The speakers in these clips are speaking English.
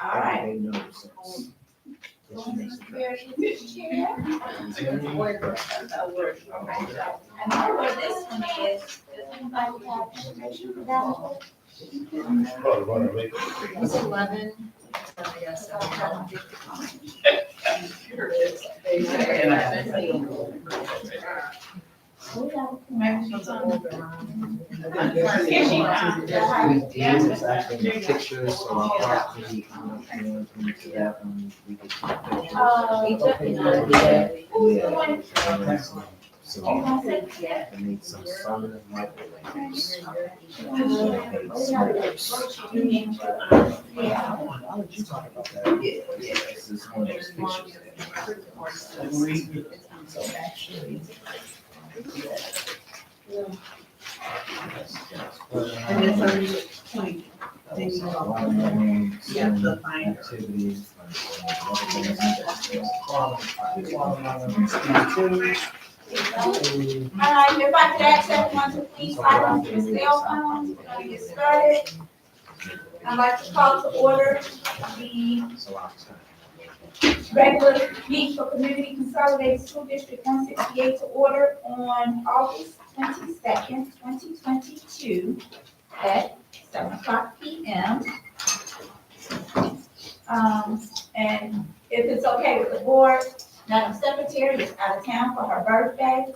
All right. And this one is, anybody have information for that? It's 11. It's actually pictures of property, into that one. We could. Oh, you took it on. Yeah. So You want to say? I need some soda and microwaves. Yeah. I'll let you talk about that. Yeah. This is one of those pictures. So actually. And it's under 20. Yeah, the binder. Activities. All right, if I could ask everyone to please silence your cell phones, we're gonna get started. I'd like to call to order the regular meeting for Community Consolidated School District 168 to order on August 22nd, 2022 at 7:00 p.m. And if it's okay with the board, Madam Secretary is out of town for her birthday.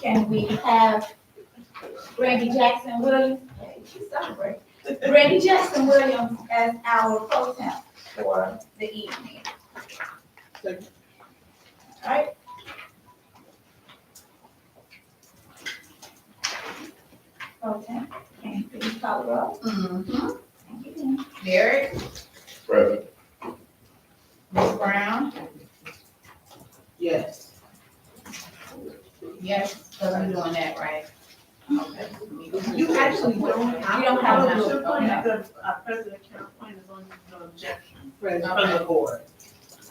Can we have Randy Jackson Williams, she celebrate, Randy Jackson Williams as our pro temp for the evening? All right. Pro temp, can you please call the roll? Thank you. Derek, Present. Ms. Brown, Yes. yes, because I'm doing that right. Okay. You actually don't have. You don't have to. to. Your point, the president can't point as long as no objection from the board.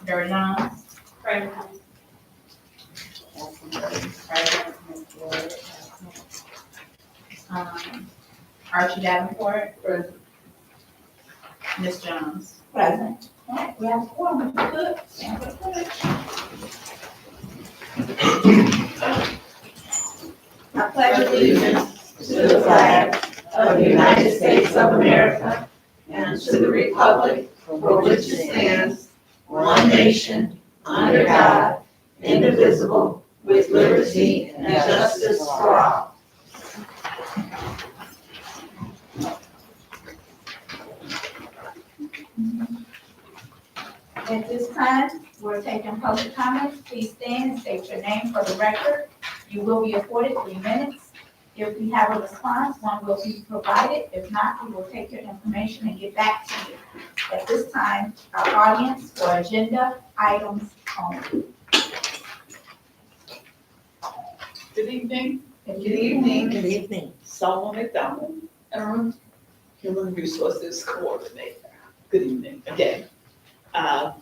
Derek John. Present. Archie Davenport, Present. Ms. Jones. Present. All right, we have four, which is good. Stand for the pledge. I pledge allegiance to the flag of the United States of America and to the republic for which it stands, one nation, under God, indivisible, with liberty and justice for all. At this time, we're taking public comments. Please stand and state your name for the record. You will be afforded 3 minutes. If we have a response, one will be provided. If not, we will take your information and get back to you. At this time, our audience for agenda items only. Good evening. Good evening. Good evening. Salma McDonald, Human Resources Coordinator. Good evening again.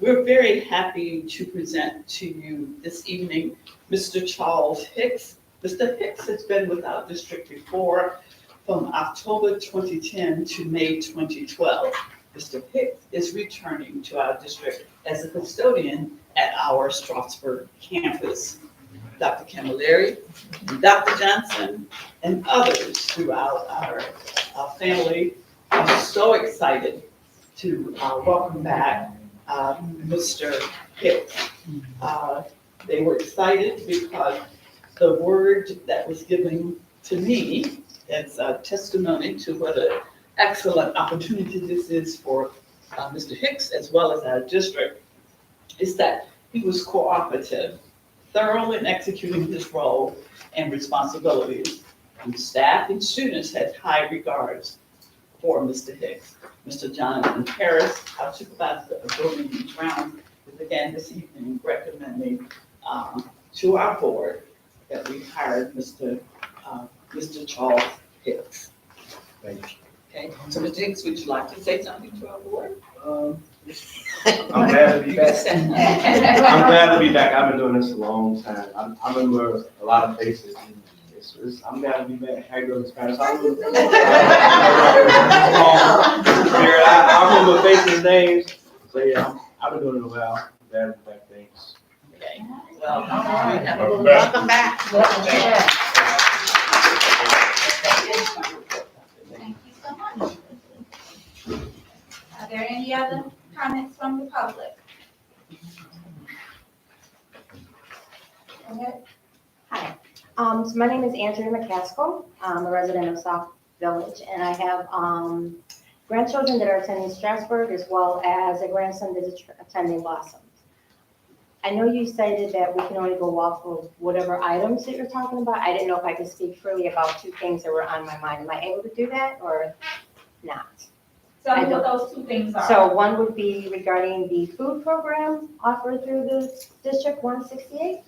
We're very happy to present to you this evening Mr. Charles Hicks. Mr. Hicks has been with our district before from October 2010 to May 2012. Mr. Hicks is returning to our district as a custodian at our Strasburg campus. Dr. Camilleri, Dr. Johnson, and others throughout our family are so excited to welcome back Mr. Hicks. They were excited because the word that was given to me as a testimony to what an excellent opportunity this is for Mr. Hicks as well as our district is that he was cooperative, thorough in executing his role and responsibilities. And staff and students had high regards for Mr. Hicks. Mr. Jonathan Harris, our supervisor of building and grounds, is again this evening recommending to our board that we hired Mr. Charles Hicks. Thank you. Okay, so Mr. Hicks, would you like to say something to our board? I'm glad to be back. I'm glad to be back. I've been doing this a long time. I remember a lot of faces. I'm glad to be back. How you doing, Spanish? I remember faces, names. So yeah, I've been doing it a while. Glad to be back. Thanks. Okay, well, Welcome back. Thank you so much. Are there any other comments from the public? Go ahead. Hi, so my name is Andrea McCaskill. I'm a resident of South Village, and I have grandchildren that are attending Strasburg as well as a grandson that is attending Blossom. I know you cited that we can only go off of whatever items that you're talking about. I didn't know if I could speak freely about two things that were on my mind. Am I able to do that or not? Tell me what those two things are. So one would be regarding the food program offered through the District 168.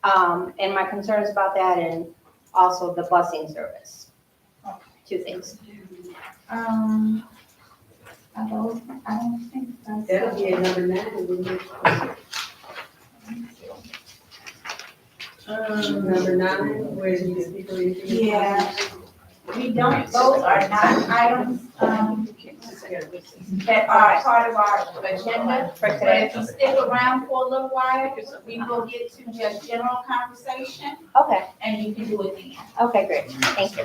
And my concerns about that, and also the busing service. Two things. I don't think that's. That'll be a number 9, wouldn't it? Number 9, where you speak for anything. Yeah. We don't, those are not items, that are part of our agenda. For But today? if you stick around for a little while, we will get to just general conversation, Okay, and you can do it then. okay, great. Thank you.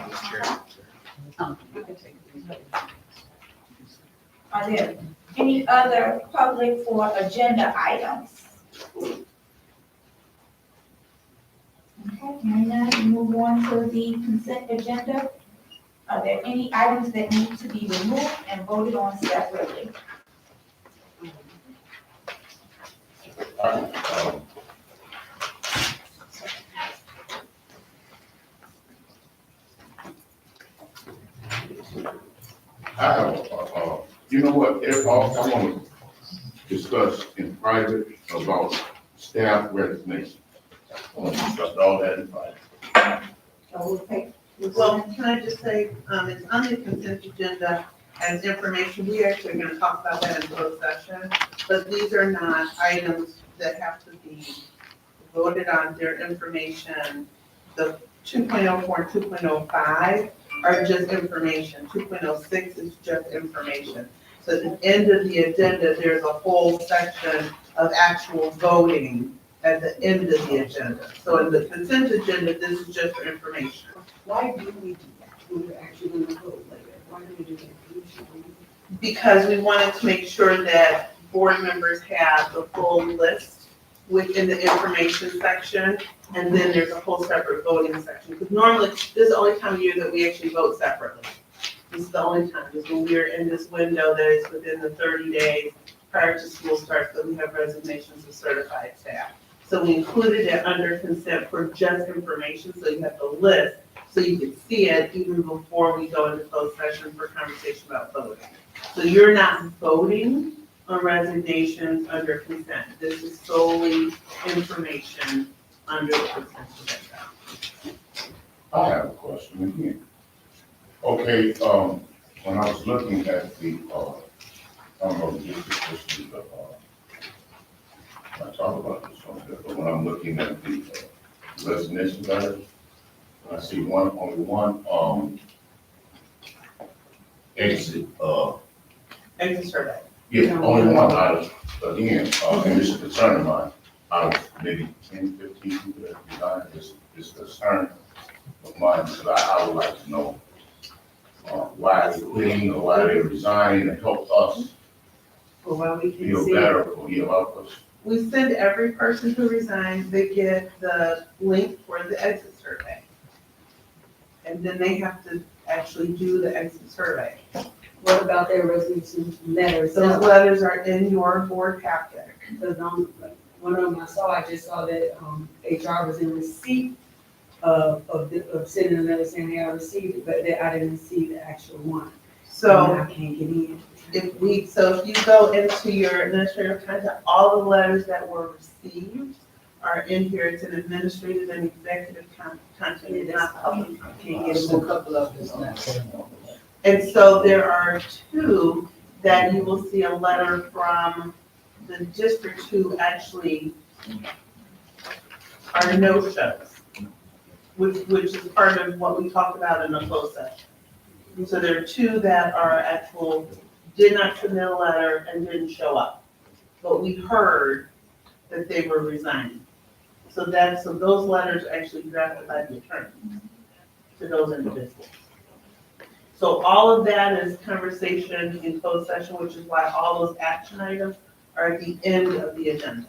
Are there any other public for agenda items? Okay, hearing none, we move on to the consent agenda. Are there any items that need to be removed and voted on separately? You know what, if I want to discuss in private about staff resignation. I want to discuss all that in private. Well, can I just say, it's on the consent agenda as information, we actually are gonna talk about that in closed session, but these are not items that have to be voted on, their information. The 2.04 and 2.05 are just information, 2.06 is just information. So at the end of the agenda, there's a whole section of actual voting at the end of the agenda. So in the consent agenda, this is just for information. Why do we do that? We're actually going to vote later. Why do we do that? Because we wanted to make sure that board members have the full list within the information section, and then there's a whole separate voting section. Because normally, this is the only time of year that we actually vote separately. This is the only time, is when we're in this window that is within the 30 days prior to school starts, that we have resignations of certified staff. So we included it under consent for just information, so you have the list, so you can see it even before we go into closed session for conversation about voting. So you're not voting on resignations under consent. This is solely information under the consent agenda. I have a question again. Okay, when I was looking at the, I don't know, this is the, I talk about this one, but when I'm looking at the resignation letters, I see only one, exit, Exit survey. yeah, only one out of, again, and this is a concern of mine, out of maybe 10, 15 people that resigned, this concern of mine, because I would like to know, why they're quitting or why they're resigning, and help us Or why we can feel see. better, or help us. We send every person who resigns, they get the link for the exit survey. And then they have to actually do the exit survey. What about their resolution letters? Those letters are in your board packet. Because one of them I saw, I just saw that HR was in receipt of sending a letter saying they had received it, but that I didn't see the actual one. So And I can't get in. if you go into your administrative content, all the letters that were received are in here. It's an administrative and executive content, it's not public. I can't get a couple of them. And so there are two that you will see a letter from the district who actually are no-shows, which is part of what we talked about in the closed session. And so there are two that are actual, did not submit a letter and didn't show up. But we heard that they were resigning. So those letters are actually drafted by the attorney to those individuals. So all of that is conversation in closed session, which is why all those action items are at the end of the agenda.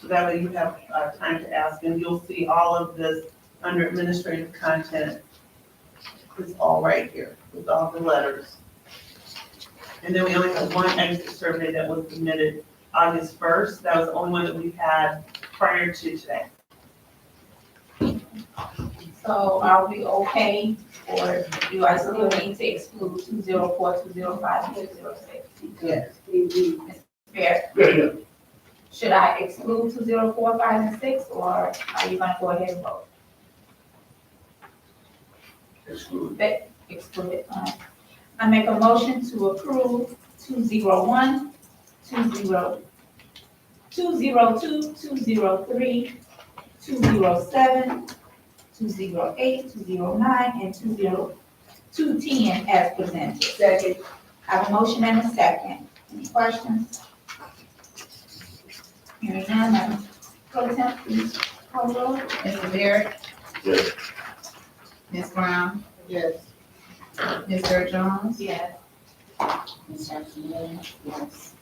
So that way you have time to ask, and you'll see all of this under administrative content. It's all right here with all the letters. And then we only have one exit survey that was submitted August 1st. That was the only one that we had prior to today. So are we okay, or do I still need to exclude 204, 205, and 206? Yes, indeed. Fair. Yeah. Should I exclude 204, 5, and 6, or are you gonna go ahead and vote? Exclude. Exclude it. I make a motion to approve 201, 202, 203, 207, 208, 209, and 210 as presented. Second. I have a motion and a second. Any questions? Hearing none, Madam Pro Tem, please call the roll. Mr. Barrett? Yes. Ms. Brown? Yes. Ms. Earl Jones? Yes. Ms. Jackson Williams? Yes.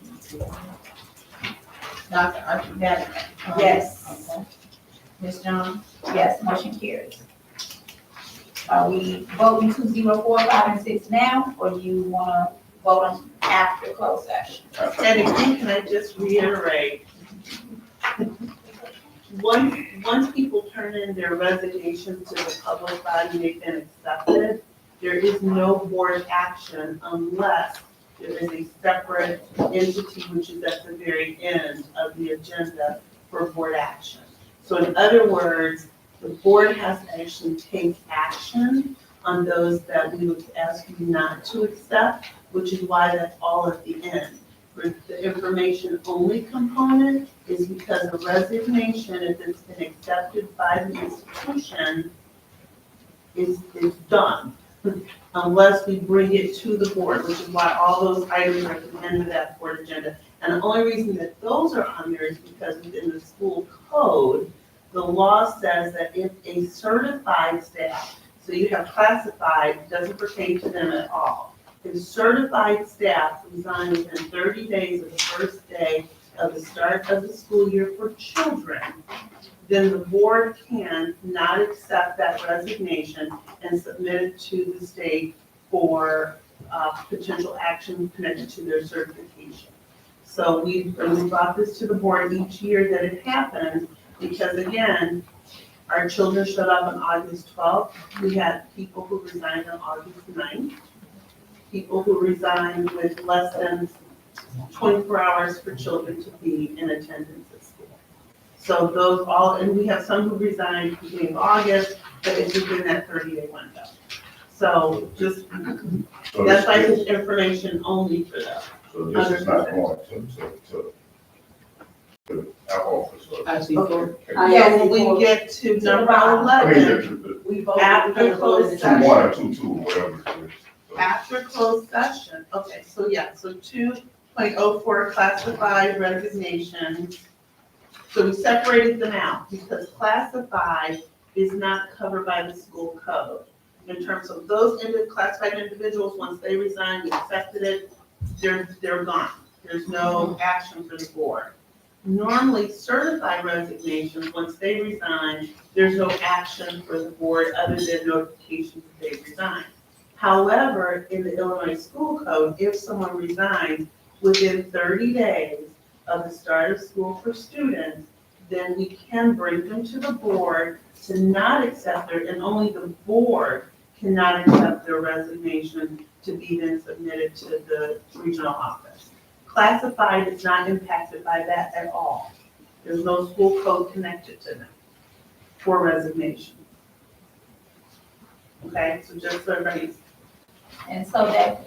Dr. Archie Davenport? Yes. Okay. Ms. Jones? Yes, motion carries. Are we voting 204, 5, and 6 now, or do you wanna vote on after closed session? And again, can I just reiterate? Once people turn in their resignations to the public body, they've been accepted. There is no board action unless there is a separate entity, which is at the very end of the agenda for board action. So in other words, the board has to actually take action on those that we would ask you not to accept, which is why that's all at the end. For the information only component is because a resignation, if it's been accepted by the institution, is done. Unless we bring it to the board, which is why all those items are at the end of that board agenda. And the only reason that those are on there is because within the school code, the law says that if a certified staff, so you have classified, doesn't pertain to them at all. If certified staff resign within 30 days of the first day of the start of the school year for children, then the board can not accept that resignation and submit it to the state for potential action connected to their certification. So we brought this to the board each year that it happens, because again, our children showed up on August 12th. We had people who resigned on August 9th. People who resigned with less than 24 hours for children to be in attendance at school. So those all, and we have some who resigned beginning of August, but it's within that 30-day window. So just, So that's why this, it's information only for them. so this is not going to our office. Actually, Okay. I Yeah, asked when for- we get to number I mean, 11, we voted. After closed session. 2-1 or 2-2, whatever it is. So, after closed session, okay, so yeah, so 2.04 classified resignations. So we separated them out because classified is not covered by the school code. In terms of those classified individuals, once they resign, we accepted it, they're gone. There's no action for the board. Normally certified resignations, once they resign, there's no action for the board other than notification that they resign. However, in the Illinois school code, if someone resigns within 30 days of the start of school for students, then we can bring them to the board to not accept their, and only the board cannot accept their resignation to be then submitted to the regional office. Classified is not impacted by that at all. There's no school code connected to them for resignation. Okay, so just so everybody's. And so that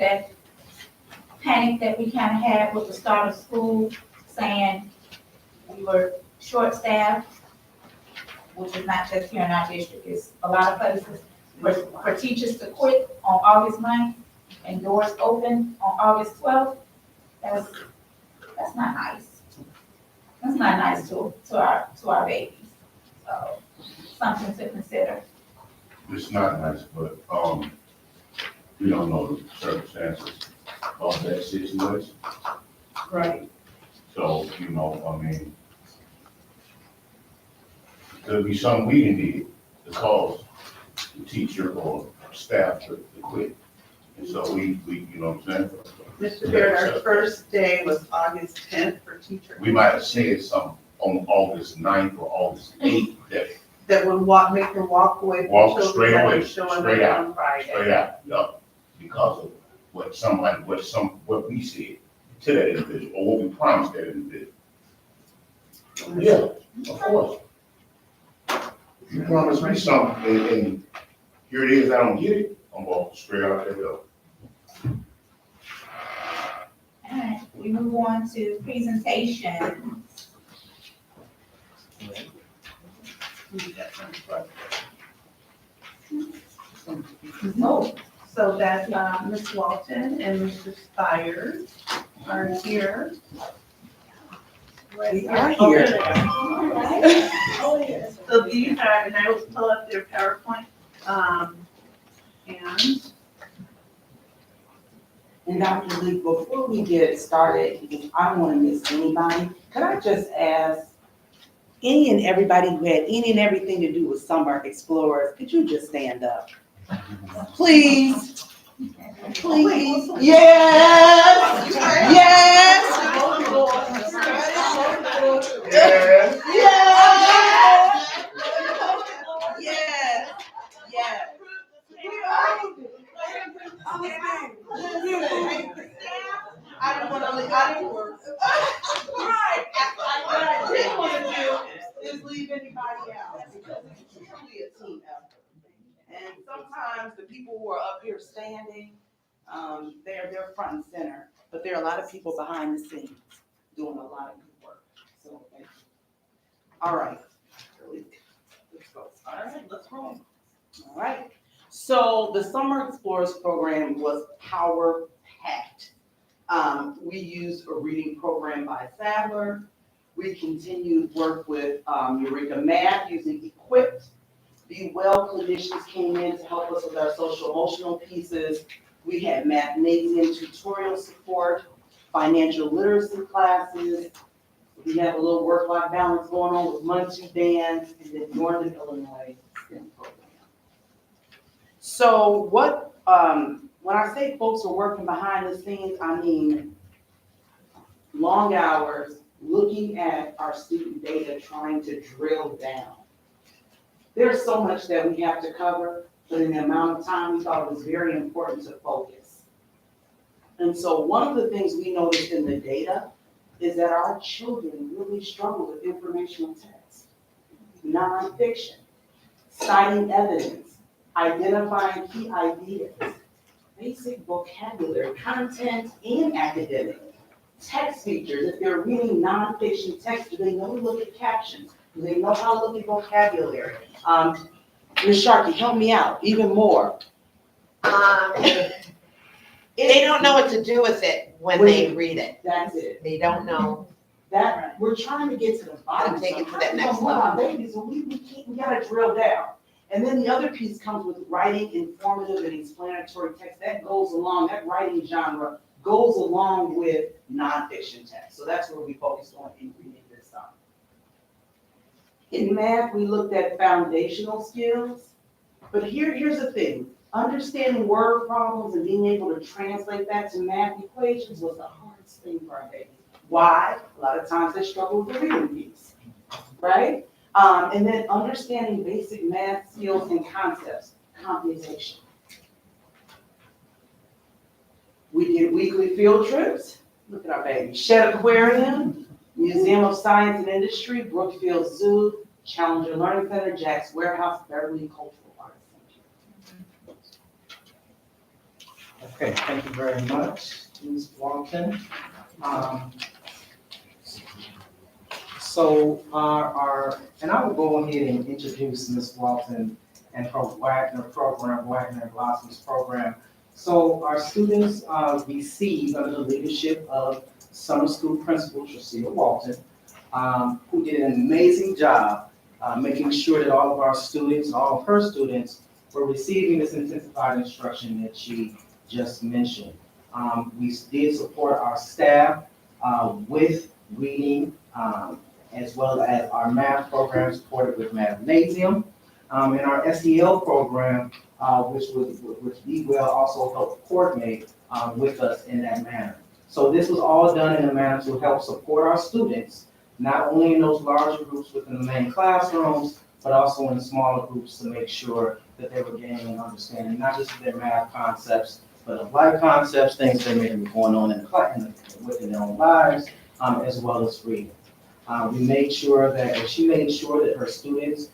panic that we kind of had with the start of school, saying we were short-staffed, which is not just here in our district, it's a lot of places, for teachers to quit on August 9th and doors open on August 12th, that's not nice. That's not nice to our babies. So, something to consider. It's not nice, but, we don't know the circumstances of that situation. Right. So, I mean, could be something we need to cause the teacher or staff to quit. And so we, you know what I'm saying? Mr. Baird, our first day was August 10th for teachers. We might have said something on August 9th or August 8th That would make them walk away Walk from straight children that away, are showing straight up out, on Friday. straight out, yeah, because of what we said to that individual, or what we promised that individual. Yeah, of course. If you promise me something, and here it is, I don't get it, I'm walking straight out that door. All right, we move on to presentations. Oh, so that's, Ms. Walton and Mr. Spires are here. We are here. So these are, and I will pull up their PowerPoint, And Dr. Lee, before we get started, because I don't want to miss anybody, could I just ask any and everybody who had any and everything to do with Summer Explorers, could you just stand up? Please, please, yes, yes, Yes. yes, yes, I didn't want to leave, I didn't work. Right. What I didn't want to do is leave anybody out, because it's truly a team effort. And sometimes the people who are up here standing, they're front and center, but there are a lot of people behind the scenes doing a lot of good work. So, thank you. All right. Let's go. All right, let's roll. All right. So the Summer Explorers program was power packed. We used a reading program by Sadler. We continued work with Eureka Math using Equipped. Be Well clinicians came in to help us with our social emotional pieces. We had mathnasium tutorial support, financial literacy classes. We have a little work-life balance going on with Muncie Dance and then Northern Illinois STEM program. So what, when I say folks are working behind the scenes, I mean long hours, looking at our student data, trying to drill down. There's so much that we have to cover, but in the amount of time, we thought it was very important to focus. And so one of the things we noticed in the data is that our children really struggle with informational text, nonfiction, citing evidence, identifying key ideas, basic vocabulary, content, and academic. Text features, if they're reading nonfiction text, do they know to look at captions? Do they know how to look at vocabulary? Ms. Sharkey, help me out even more. They don't know what to do with it when they read it. That's it. They don't know. That, we're trying to get to the bottom. How to take it to that Sometimes next we don't want our level. babies, and we gotta drill down. And then the other piece comes with writing informative and explanatory text. That goes along, that writing genre goes along with nonfiction text. So that's where we focused on in reading this summer. In math, we looked at foundational skills. But here's the thing. Understanding word problems and being able to translate that to math equations was the hardest thing for our babies. Why? A lot of times they struggle with the reading piece, right? And then understanding basic math skills and concepts, computation. We did weekly field trips. Look at our baby. Shed Aquarium, Museum of Science and Industry, Brookfield Zoo, Challenger Learning Center, Jack's Warehouse, Beverly Cultural Arts Center. Okay, thank you very much, Ms. Walton. So and I will go ahead and introduce Ms. Walton and her Wagner program, Wagner Blossom's program. So our students receive under the leadership of summer school principal Tressia Walton, who did an amazing job making sure that all of our students, all of her students, were receiving this intensified instruction that she just mentioned. We did support our staff with reading, as well as our math program supported with mathnasium. And our SEL program which we will also help coordinate with us in that manner. So this was all done in a manner to help support our students, not only in those larger groups within the main classrooms, but also in smaller groups to make sure that they were gaining an understanding, not just of their math concepts, but of life concepts, things that may be going on within their own lives, as well as reading. She made sure that her students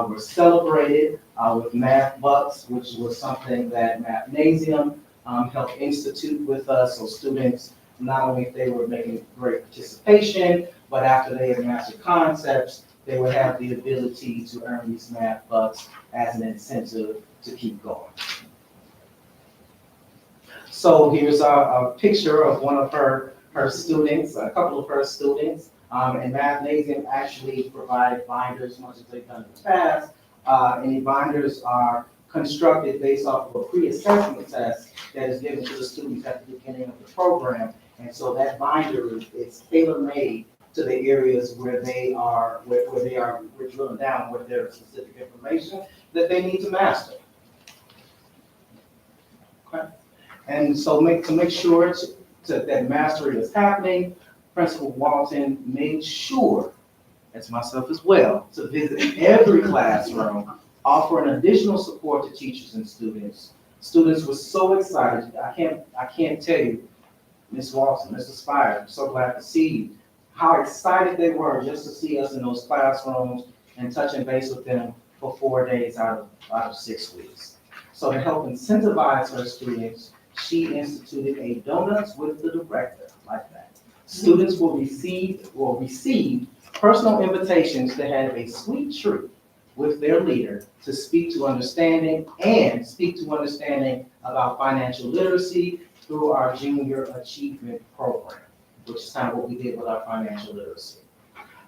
were celebrated with math bucks, which was something that Mathnasium helped institute with us, so students, not only if they were making great participation, but after they had mastered concepts, they would have the ability to earn these math bucks as an incentive to keep going. So here's a picture of one of her students, a couple of her students. And Mathnasium actually provided binders, much as they've done in the past. And the binders are constructed based off of a pre-assessment test that is given to the students at the beginning of the program. And so that binder is tailor-made to the areas where we're drilling down with their specific information that they need to master. Okay. And so to make sure that mastery is happening, Principal Walton made sure, as myself as well, to visit every classroom, offering additional support to teachers and students. Students were so excited. I can't tell you, Ms. Walton, Mr. Spire, I'm so glad to see you, how excited they were just to see us in those classrooms and touching base with them for 4 days out of 6 weeks. So to help incentivize her students, she instituted a Donuts with the Director, like that. Students will receive personal invitations to have a sweet treat with their leader to speak to understanding about financial literacy through our Junior Achievement Program, which is kind of what we did with our financial literacy.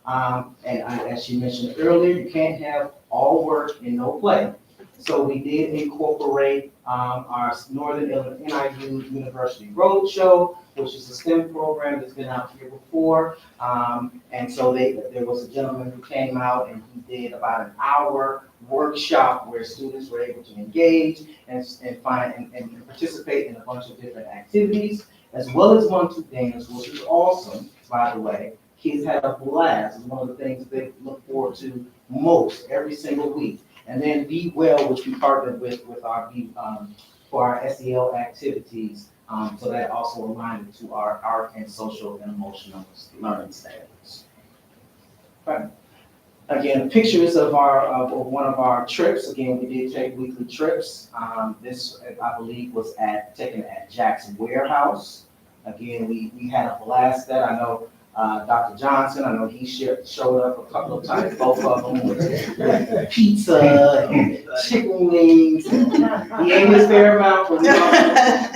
As she mentioned earlier, you can't have all work and no play. So we did incorporate our Northern NIU University Roadshow, which is a STEM program that's been out here before. And so there was a gentleman who came out and he did about an hour workshop where students were able to engage and participate in a bunch of different activities, as well as 1-2 dance, which is awesome, by the way. Kids had a blast. It's one of the things they look forward to most every single week. And then Be Well, which we partnered with our for our SEL activities, so that also aligned to our art and social and emotional learning standards. Right. Again, pictures of one of our trips. Again, we did take weekly trips. This, I believe, was taken at Jackson Warehouse. Again, we had a blast there. I know Dr. Johnson, I know he showed up a couple of times, both of them with pizza and chicken wings. He ate his fair amount, but we also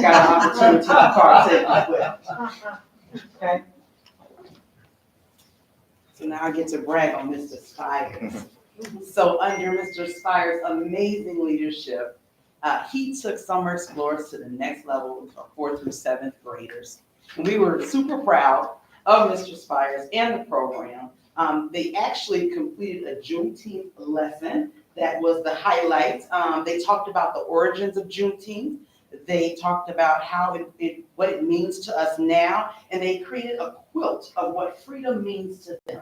got an opportunity to partake as well. Okay. So now I get to brag on Mr. Spires. So under Mr. Spires' amazing leadership, he took Summer Explorers to the next level for 4th through 7th graders. And we were super proud of Mr. Spires and the program. They actually completed a Juneteenth lesson that was the highlight. They talked about the origins of Juneteenth. They talked about how what it means to us now, and they created a quilt of what freedom means to them.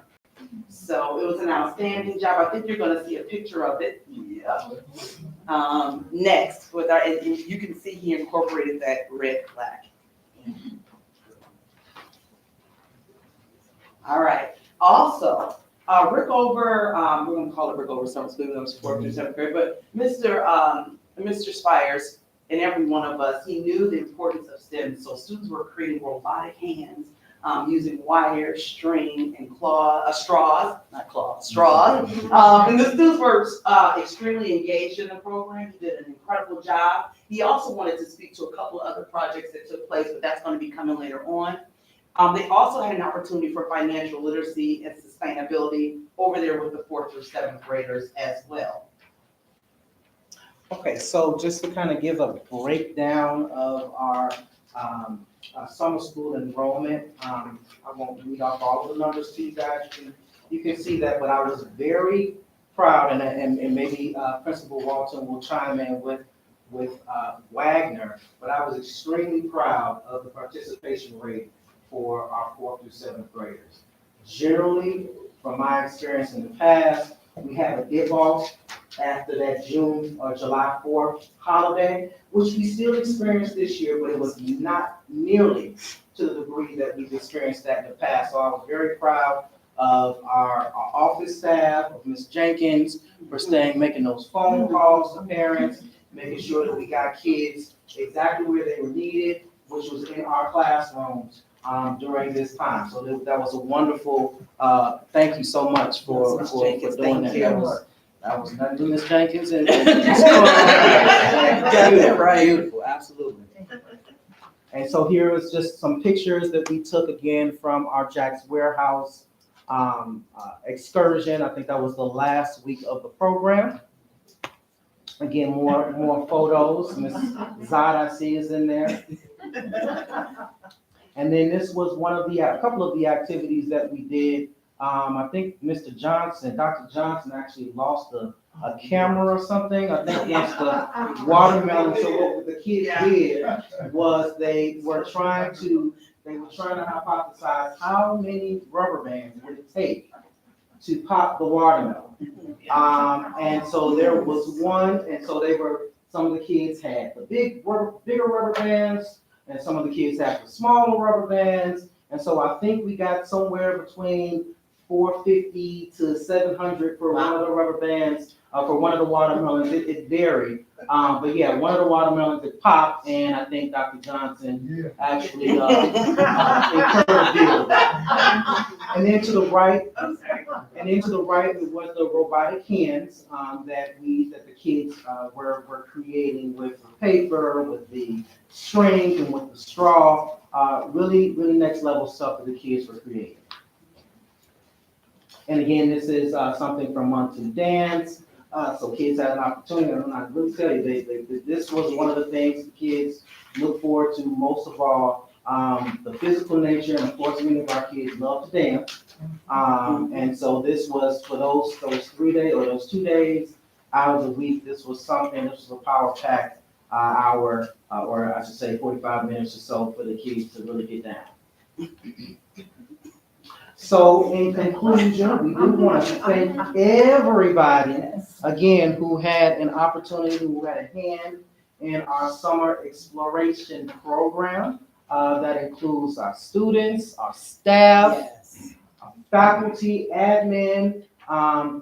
So it was an outstanding job. I think you're going to see a picture of it. Yeah. Next, and you can see he incorporated that red flag. All right. Also, Rickover, we're going to call it Rickover Summer School, it was 4th through 7th grade, but Mr. Spires and every one of us, he knew the importance of STEM. So students were creating robotic hands using wire, string, and straws. And the students were extremely engaged in the program. He did an incredible job. He also wanted to speak to a couple of other projects that took place, but that's going to be coming later on. They also had an opportunity for financial literacy and sustainability over there with the 4th through 7th graders as well. Okay, so just to kind of give a breakdown of our summer school enrollment, I won't read off all of the numbers to you guys. You can see that, but I was very proud, and maybe Principal Walton will chime in with with Wagner, but I was extremely proud of the participation rate for our 4th through 7th graders. Generally, from my experience in the past, we have a dip off after that June or July 4th holiday, which we still experienced this year, but it was not nearly to the degree that we've experienced that in the past. So I was very proud of our office staff, of Ms. Jenkins, for making those phone calls to parents, making sure that we got kids exactly where they were needed, which was in our classrooms during this time. So that was a wonderful, thank you so much for doing that. That was nothing to Ms. Jenkins and. Got that right. Beautiful, absolutely. And so here is just some pictures that we took again from our Jack's Warehouse excursion. I think that was the last week of the program. Again, more photos. Ms. Zod, I see, is in there. And then this was a couple of the activities that we did. I think Dr. Johnson actually lost a camera or something. I think it was the watermelon. So what the kids did was they were trying to hypothesize how many rubber bands would it take to pop the watermelon. And so there was one, and so some of the kids had the bigger rubber bands, and some of the kids had the smaller rubber bands. And so I think we got somewhere between $450 to $700 for one of the rubber bands, for one of the watermelons. It varied. But yeah, one of the watermelons that popped, and I think Dr. Johnson actually incurred a bill with that. And then to the right, it was the robotic hands that the kids were creating with the paper, with the string, and with the straw. Really next level stuff that the kids were creating. And again, this is something from Month 2 Dance. So kids had an opportunity, and I really tell you, this was one of the things the kids look forward to most of all, the physical nature, and of course, many of our kids love to dance. And so this was for those 3 days or those 2 days out of the week. This was a power-packed hour, or I should say 45 minutes or so for the kids to really get down. So in conclusion, we do want to thank everybody, again, who had an opportunity, who had a hand in our summer exploration program. That includes our students, our staff, our faculty, admin,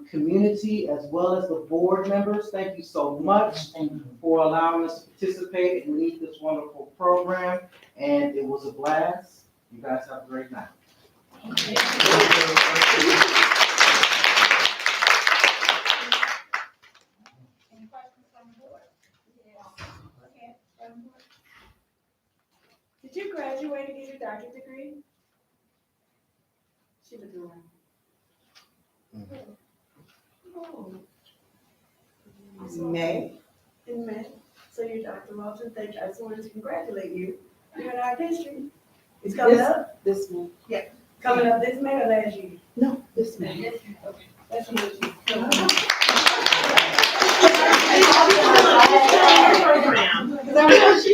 community, as well as the board members. Thank you so much for allowing us to participate and lead this wonderful program. And it was a blast. You guys have a great night. Any questions from the board? Okay, from the board. Did you graduate and get your doctorate degree? She was doing. Oh. May. In May. So you're Dr. Walton, thank you. I just wanted to congratulate you. You're in our history. It's coming up? This month. Yeah. Coming up this May or last year? No, this month. Okay. That's what you. Program. Because she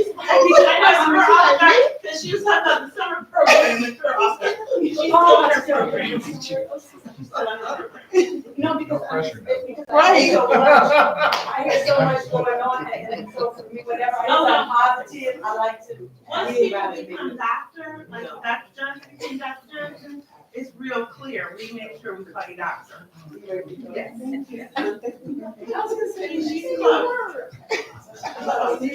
was talking about the summer program with her office. She's still on her program. No, because Right. I hear so much going on, and so for me, whenever I hear something positive, I like to Once read people about it. become doctor, like Dr. Johnson became Dr. Johnson, it's real clear. We make sure we call you doctor. Yes. I was gonna say, She's close. We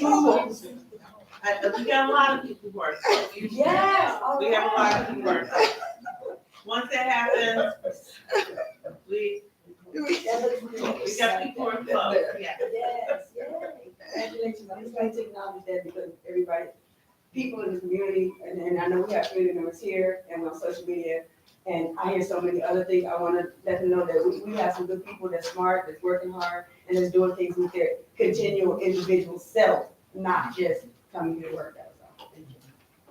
got a lot of people who are so used to yes. that. We have a lot of people who are so. Once that happens, we got people who are close, yeah. Yes, congratulations. I'm just going to acknowledge that because everybody, people in the community, and I know we have community members here and on social media, and I hear so many other things. I want to let them know that we have some good people that's smart, that's working hard, and that's doing things with their continual individual self, not just coming here to work. That was all.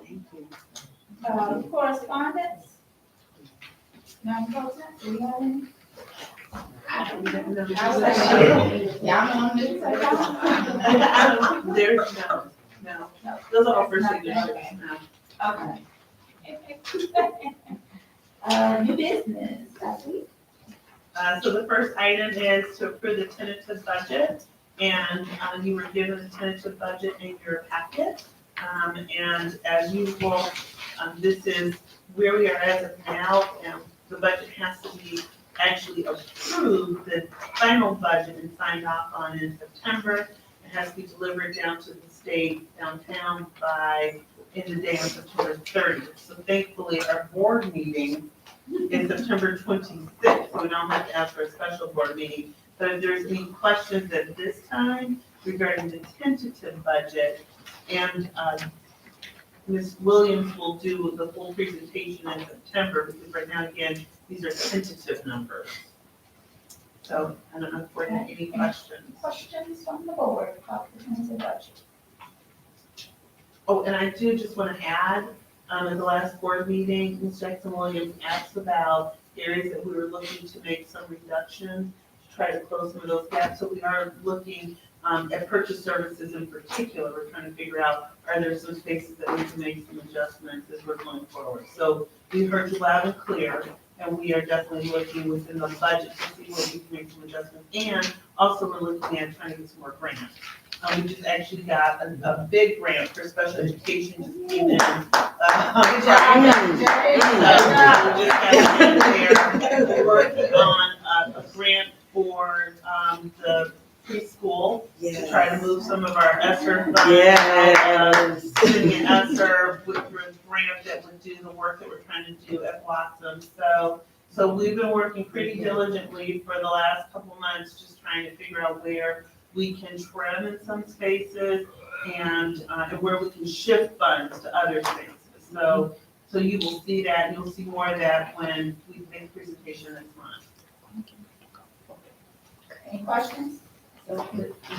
Thank you. Correspondence? None, do we have any? Y'all know I'm just like, There's no, those are all for signatures, no. Okay. New business, Becky. So the first item is to approve the tentative budget, and you were given the tentative budget in your packet. And as usual, this is where we are as of now, and the budget has to be actually approved, the final budget and signed off on in September. It has to be delivered down to the state downtown by in the day on September 30th. So thankfully, our board meeting is September 26th, so we don't have to ask for a special board meeting. But if there's any questions at this time regarding the tentative budget, and Ms. Williams will do the full presentation in September, because right now, again, these are tentative numbers. So I don't know if we have any questions. Questions from the board about the tentative budget? Oh, and I do just want to add, at the last board meeting, Ms. Jackson Williams asked about areas that we were looking to make some reductions, to try to close some of those gaps. So we are looking at purchase services in particular. We're trying to figure out, are there some spaces that we can make some adjustments as we're going forward? So we heard you loud and clear, and we are definitely looking within the budget to see where we can make some adjustments. And also we're looking at trying to get some more grants. We just actually got a big grant for special education, just came in. Good job. We're working on a grant for the preschool to try to move some of our ESSER funds. Sitting in ESSER with a grant that would do the work that we're trying to do at Blossom. So we've been working pretty diligently for the last couple months, just trying to figure out where we can trim in some spaces and where we can shift funds to other spaces. So you will see that, and you'll see more of that when we make the presentation next month. Any questions? So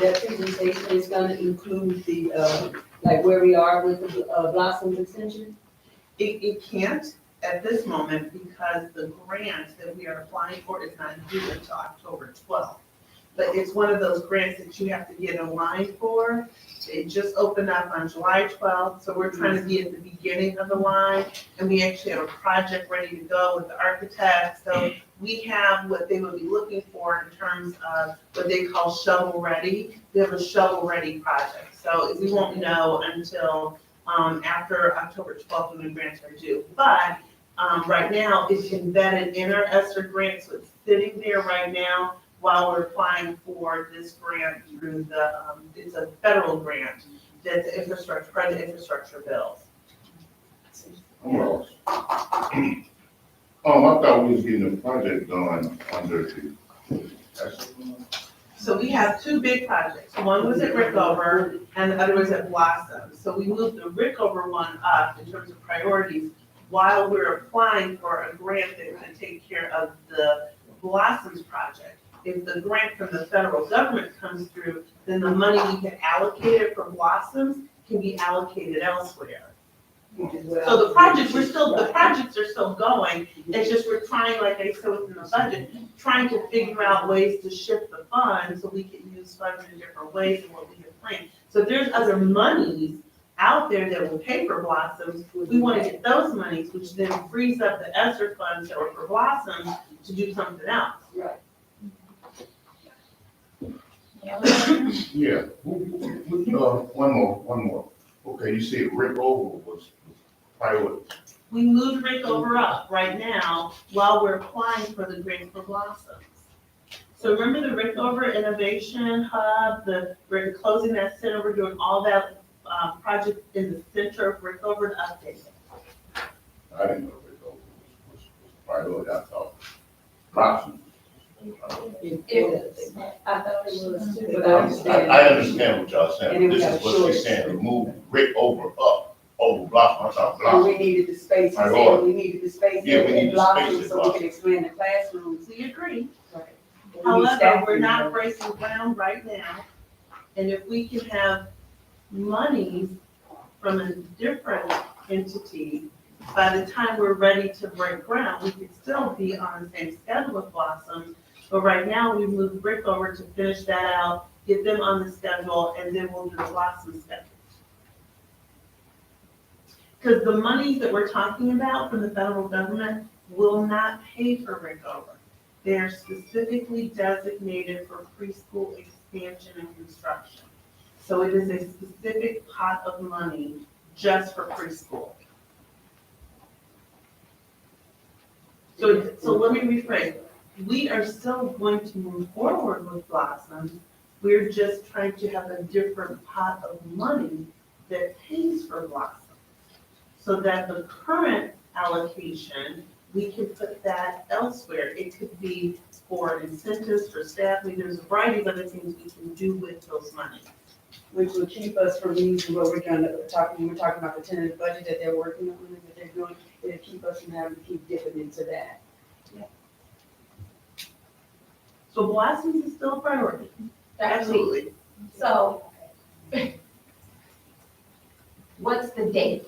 that presentation is gonna include the, like where we are with the Blossoms extension? It can't at this moment because the grant that we are applying for is not due until October 12th. But it's one of those grants that you have to get in line for. It just opened up on July 12th, so we're trying to be at the beginning of the line, and we actually have a project ready to go with the architect. So we have what they would be looking for in terms of what they call shovel-ready. We have a shovel-ready project, so we won't know until after October 12th when the grants are due. But right now, it's embedded in our ESSER grant, so it's sitting there right now while we're applying for this grant through the, it's a federal grant that's infrastructure, part of the infrastructure bills. I'm lost. I thought we was getting the project done under the, So we have two big projects. One was at Rickover and the other was at Blossom. So we moved the Rickover one up in terms of priorities while we're applying for a grant that's gonna take care of the Blossoms project. If the grant from the federal government comes through, then the money we can allocate it for Blossoms can be allocated elsewhere. So the projects are still going. It's just we're trying, like I said within the budget, trying to figure out ways to shift the funds so we can use funds in different ways than what we have planned. So if there's other monies out there that will pay for Blossoms, we want to get those monies, which then frees up the ESSER funds that were for Blossoms to do something else. Right. yeah. One more. Okay, you said Rick Over was priority. We moved Rickover up right now while we're applying for the grant for Blossoms. So remember the Rickover Innovation Hub, we're closing that center, we're doing all that project in the center of Rickover to update it. I didn't know Rick Over was priority. I thought Blossom. I thought it was too, but I I understand. understand what y'all saying. This is what she's saying, remove Rick Over up, over Blossom. I thought And Blossom. we needed the space, he said Priority. we needed the space Yeah, we need in the Blossom space in so we Blossom. can expand the classrooms. We agree. Right. We need However, staff we're in not there. breaking ground right now. And if we can have monies from a different entity, by the time we're ready to break ground, we could still be on the same schedule with Blossoms, But right now, we moved Brick over to finish that out, get them on the schedule, and then we'll do the Blossom schedule. Because the money that we're talking about from the federal government will not pay for Rickover. They are specifically designated for preschool expansion and construction. So it is a specific pot of money just for preschool. So let me rephrase. We are still going to move forward with Blossom. We're just trying to have a different pot of money that pays for Blossom. So that the current allocation, we can put that elsewhere. It could be for incentives for staff. I mean, there's a variety of other things we can do with those monies. Which will keep us from using what we're talking about the tentative budget that they're working on, that they're doing, it'll keep us from having to keep dipping into that. So Blossoms is still a priority. Absolutely. So, what's the date?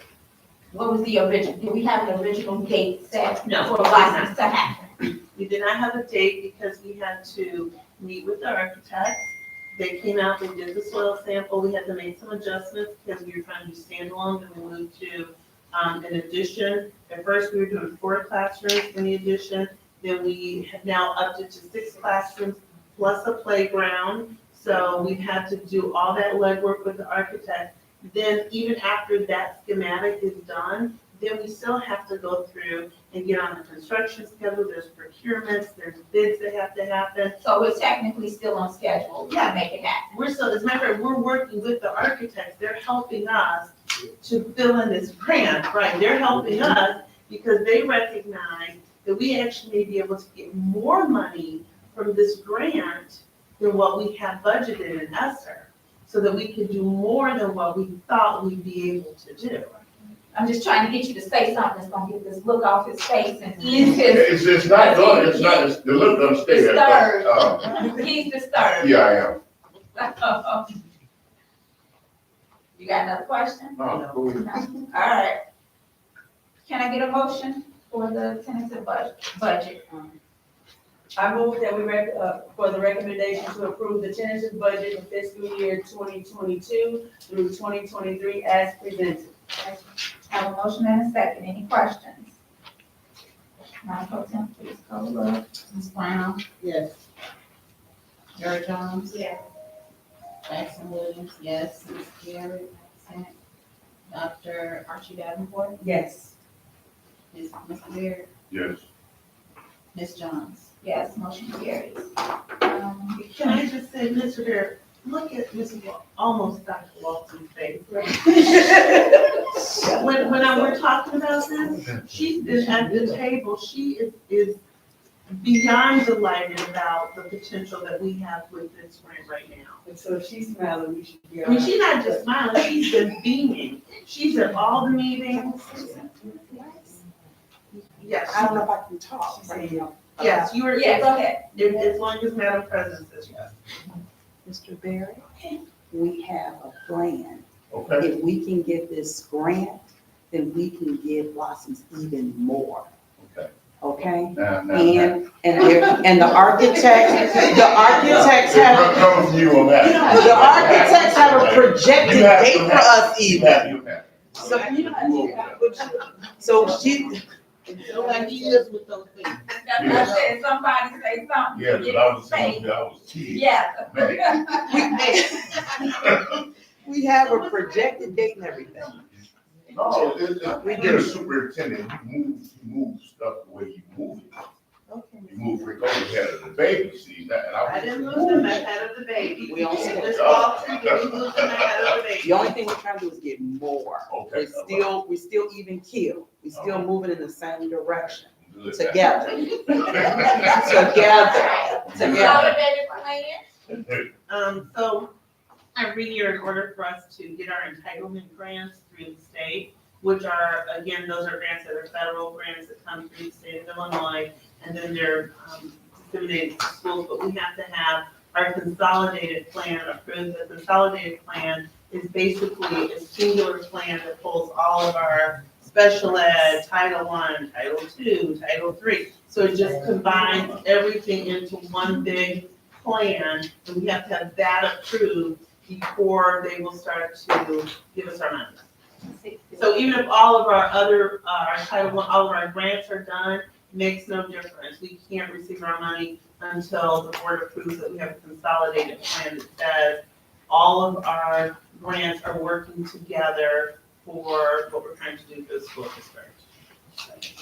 What was the original, do we have an original date set No. for Blossoms to happen? We did not have a date because we had to meet with the architects. They came out, they did the soil sample, we had to make some adjustments because we were trying to do standalone, and we moved to an addition. At first, we were doing 4 classrooms in the addition, then we have now upped it to 6 classrooms plus a playground. So we've had to do all that legwork with the architect. Then even after that schematic is done, then we still have to go through and get on the construction schedule. There's procurements, there's bids that have to happen. So we're technically still on schedule to Yeah. make it happen. We're still, as a matter of fact, we're working with the architects. They're helping us to fill in this grant, right? They're helping us because they recognize that we actually may be able to get more money from this grant than what we have budgeted in ESSER, so that we can do more than what we thought we'd be able to do. I'm just trying to get you to say something that's gonna get this look off his face and ease his, It's not going, the look doesn't stay there. disturbed. He's disturbed. Yeah, I am. You got another question? No, go ahead. No? All right. Can I get a motion for the tentative budget? I move that we for the recommendation to approve the tentative budget for fiscal year 2022 through 2023 as presented. Have a motion and a second. Any questions? Madam Pro Tem, please call the roll. Ms. Brown, Yes. Gary Jones, Yes. Jackson Williams, yes, Ms. Garrett, absent. Dr. Archie Davenport, Yes. Mr. Beard, Yes. Ms. Jones. Yes, motion carries. Can I just say, Mr. Bear, look at Mrs. Almost Dr. Walton's face. When we're talking about this, she's been at the table, she is beyond delighted about the potential that we have with this grant right now. And so if she's smiling, we should be I all mean, right. she's not just smiling, she's been beaming. She's at all the meetings. Yes, I don't know if I can talk. She's saying, yes, you were, Yeah, go ahead. as long as Madam President says yes. Mr. Barry, we have a plan. Okay. If we can get this grant, then we can give Blossoms even more. Okay. Okay? Now. And the architects have, Coming from you on that. the architects have a projected date for us even. So she, Nobody lives with those things. I said, somebody say something. Yeah, but I was saying, I was teasing. Yeah. we have a projected date and everything. No, you're a superintendent, you move stuff the way you move it. You move Rick over ahead of the baby, see, that, and I didn't lose him ahead of the baby. We only- Ms. Walton didn't lose him ahead of the baby. The only thing we're trying to do is get more. Okay. We're still even keel. We're still moving in the same direction. Good. Together. Consolidated plan? So every year, in order for us to get our entitlement grants through the state, which are, again, those are grants that are federal grants that come through the state of Illinois, and then they're disseminated to schools, but we have to have our consolidated plan approved. The consolidated plan is basically a singular plan that pulls all of our special ed, Title I, Title II, Title III. So it just combines everything into one big plan, and we have to have that approved before they will start to give us our money. So even if all of our other, our Title I, all of our grants are done, makes no difference. We can't receive our money until the board approves that we have a consolidated plan that says all of our grants are working together for what we're trying to do for the school district.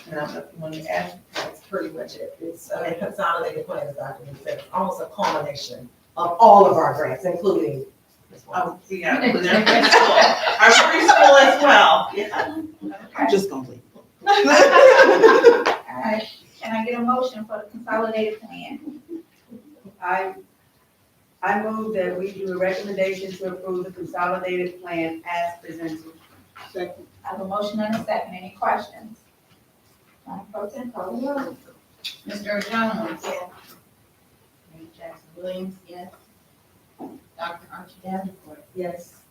And I don't know if you want to add. That's pretty much it. It's a consolidated plan, as Dr. Lee said, it's almost a culmination of all of our grants, including this one. Oh, yeah, with our preschool, our preschool as well, yeah. I'm just gonna leave. All right, can I get a motion for the consolidated plan? I move that we do a recommendation to approve the consolidated plan as presented. Second. I have a motion and a second. Any questions? Madam Pro Tem, call the roll. Mr. Jones? Yes. Ms. Jackson Williams, yes. Dr. Archie Davenport? Yes.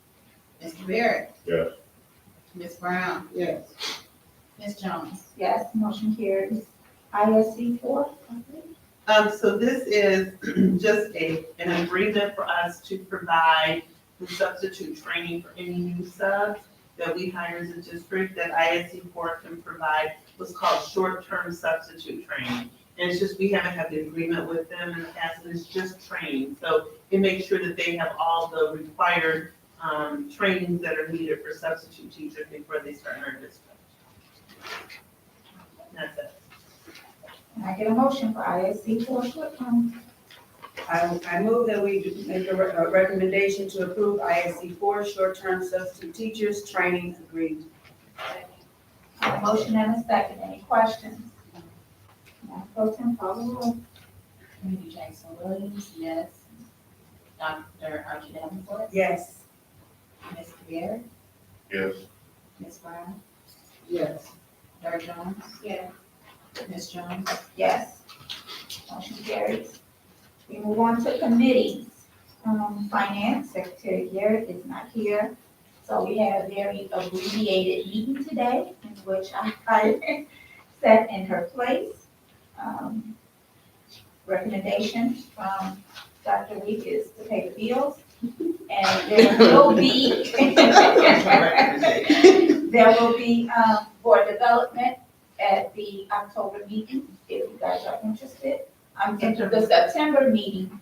Mr. Barrett? Yes. Ms. Brown? Yes. Ms. Jones? Yes, motion carries. ISC 4. So this is just an agreement for us to provide the substitute training for any new subs that we hire as a district, that ISC 4 can provide what's called short-term substitute training. And it's just, we haven't had the agreement with them in the past, and it's just training. So it makes sure that they have all the required trainings that are needed for substitute teachers before they start in our district. That's it. Can I get a motion for ISC 4 short term? I move that we make a recommendation to approve ISC 4 short-term substitute teachers training agreement. I have a motion and a second. Any questions? Madam Pro Tem, call the roll. Ms. Jackson Williams, yes. Dr. Archie Davenport? Yes. Mr. Barrett? Yes. Ms. Brown? Yes. Dr. Jones? Yes. Ms. Jones? Yes. Motion carries. We move on to committees. Finance, Secretary Garrett is not here. So we had a very abbreviated meeting today in which I sat in her place. Recommendation from Dr. Week is to pay the bills. And there will be, board development at the October meeting, if you guys are interested. Into the September meeting,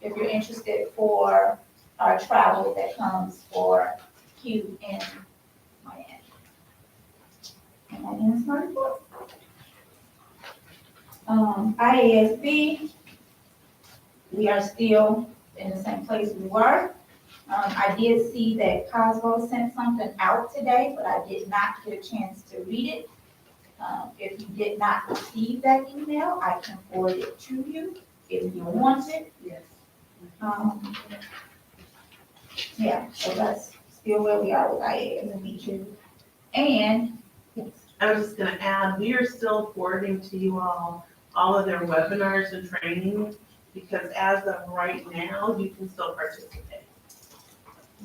if you're interested for our travel that comes for Q in Miami. And that ends my report. IASB, we are still in the same place we were. I did see that Cosmo sent something out today, but I did not get a chance to read it. If you did not receive that email, I can forward it to you if you want it. Yes. Yeah, so that's still where we are with IASB. And, I was just gonna add, we are still forwarding to you all of their webinars and trainings, because as of right now, you can still participate.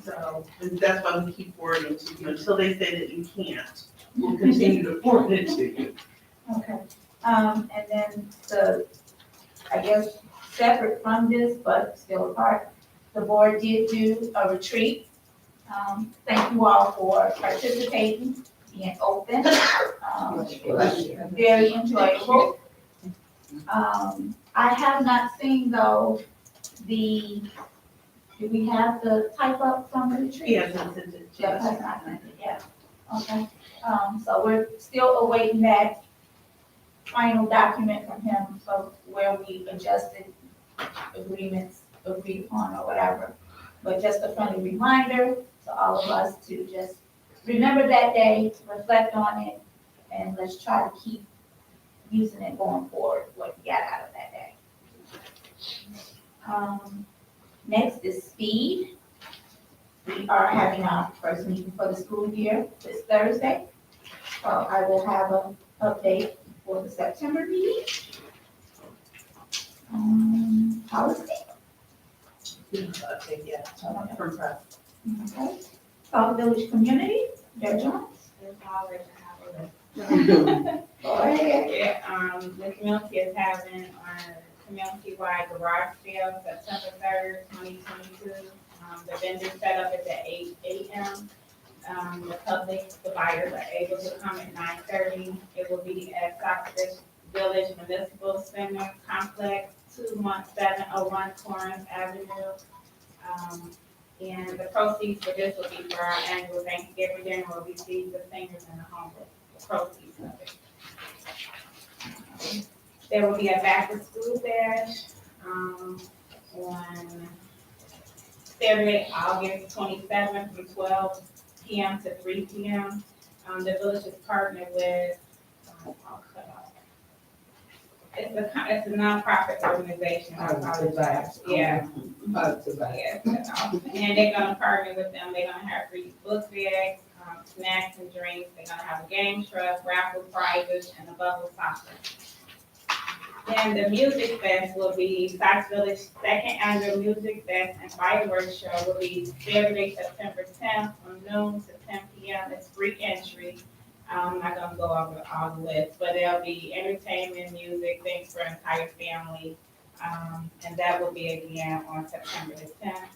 So, and that's why we keep forwarding to you, until they say that you can't, we'll continue to forward it to you. okay, and then I guess, separate from this, but still a part, the board did do a retreat. Thank you all for participating, being open. It was very enjoyable. I have not seen though do we have the type up from the retreat? Yes, I sent it to Jeff us. has not sent it yet. Okay, so we're still awaiting that final document from him, so where we adjusted agreements agreed upon or whatever. But just a friendly reminder to all of us to just remember that day, reflect on it, and let's try to keep using it going forward, what we got out of that day. Next is speed. We are having our first meeting for the school year this Thursday. So I will have an update for the September meeting. Policy. Okay, yeah, from press. Okay. South Village Community, Judge Jones. There's always have a list. Go ahead. Yeah, the community is having a community-wide garage sale September 3rd, 2022. The vendor setup is at 8 a.m. The public, the buyers are able to come at 9:30. It will be at Stockbridge Village Municipal Center Complex, 21701 Torrance Avenue. And the proceeds for this will be for our annual Thanksgiving dinner, where we feed the seniors and the homeless, the proceeds of it. There will be a back to school bash, on Saturday, August 27th from 12 p.m. to 3 p.m. The village is partnered with, it's a nonprofit organization. Yeah. Yeah. And they're gonna partner with them. They're gonna have free book bags, snacks and drinks. They're gonna have a game truck, raffle prizes, and a bubble soccer. Then the music fest will be Stock's Village second annual music fest and fireworks show will be Saturday, September 10th from noon to 10 p.m. It's free entry. I'm not gonna go over all the lists, but there'll be entertainment, music, things for the entire family. And that will be again on September the 10th.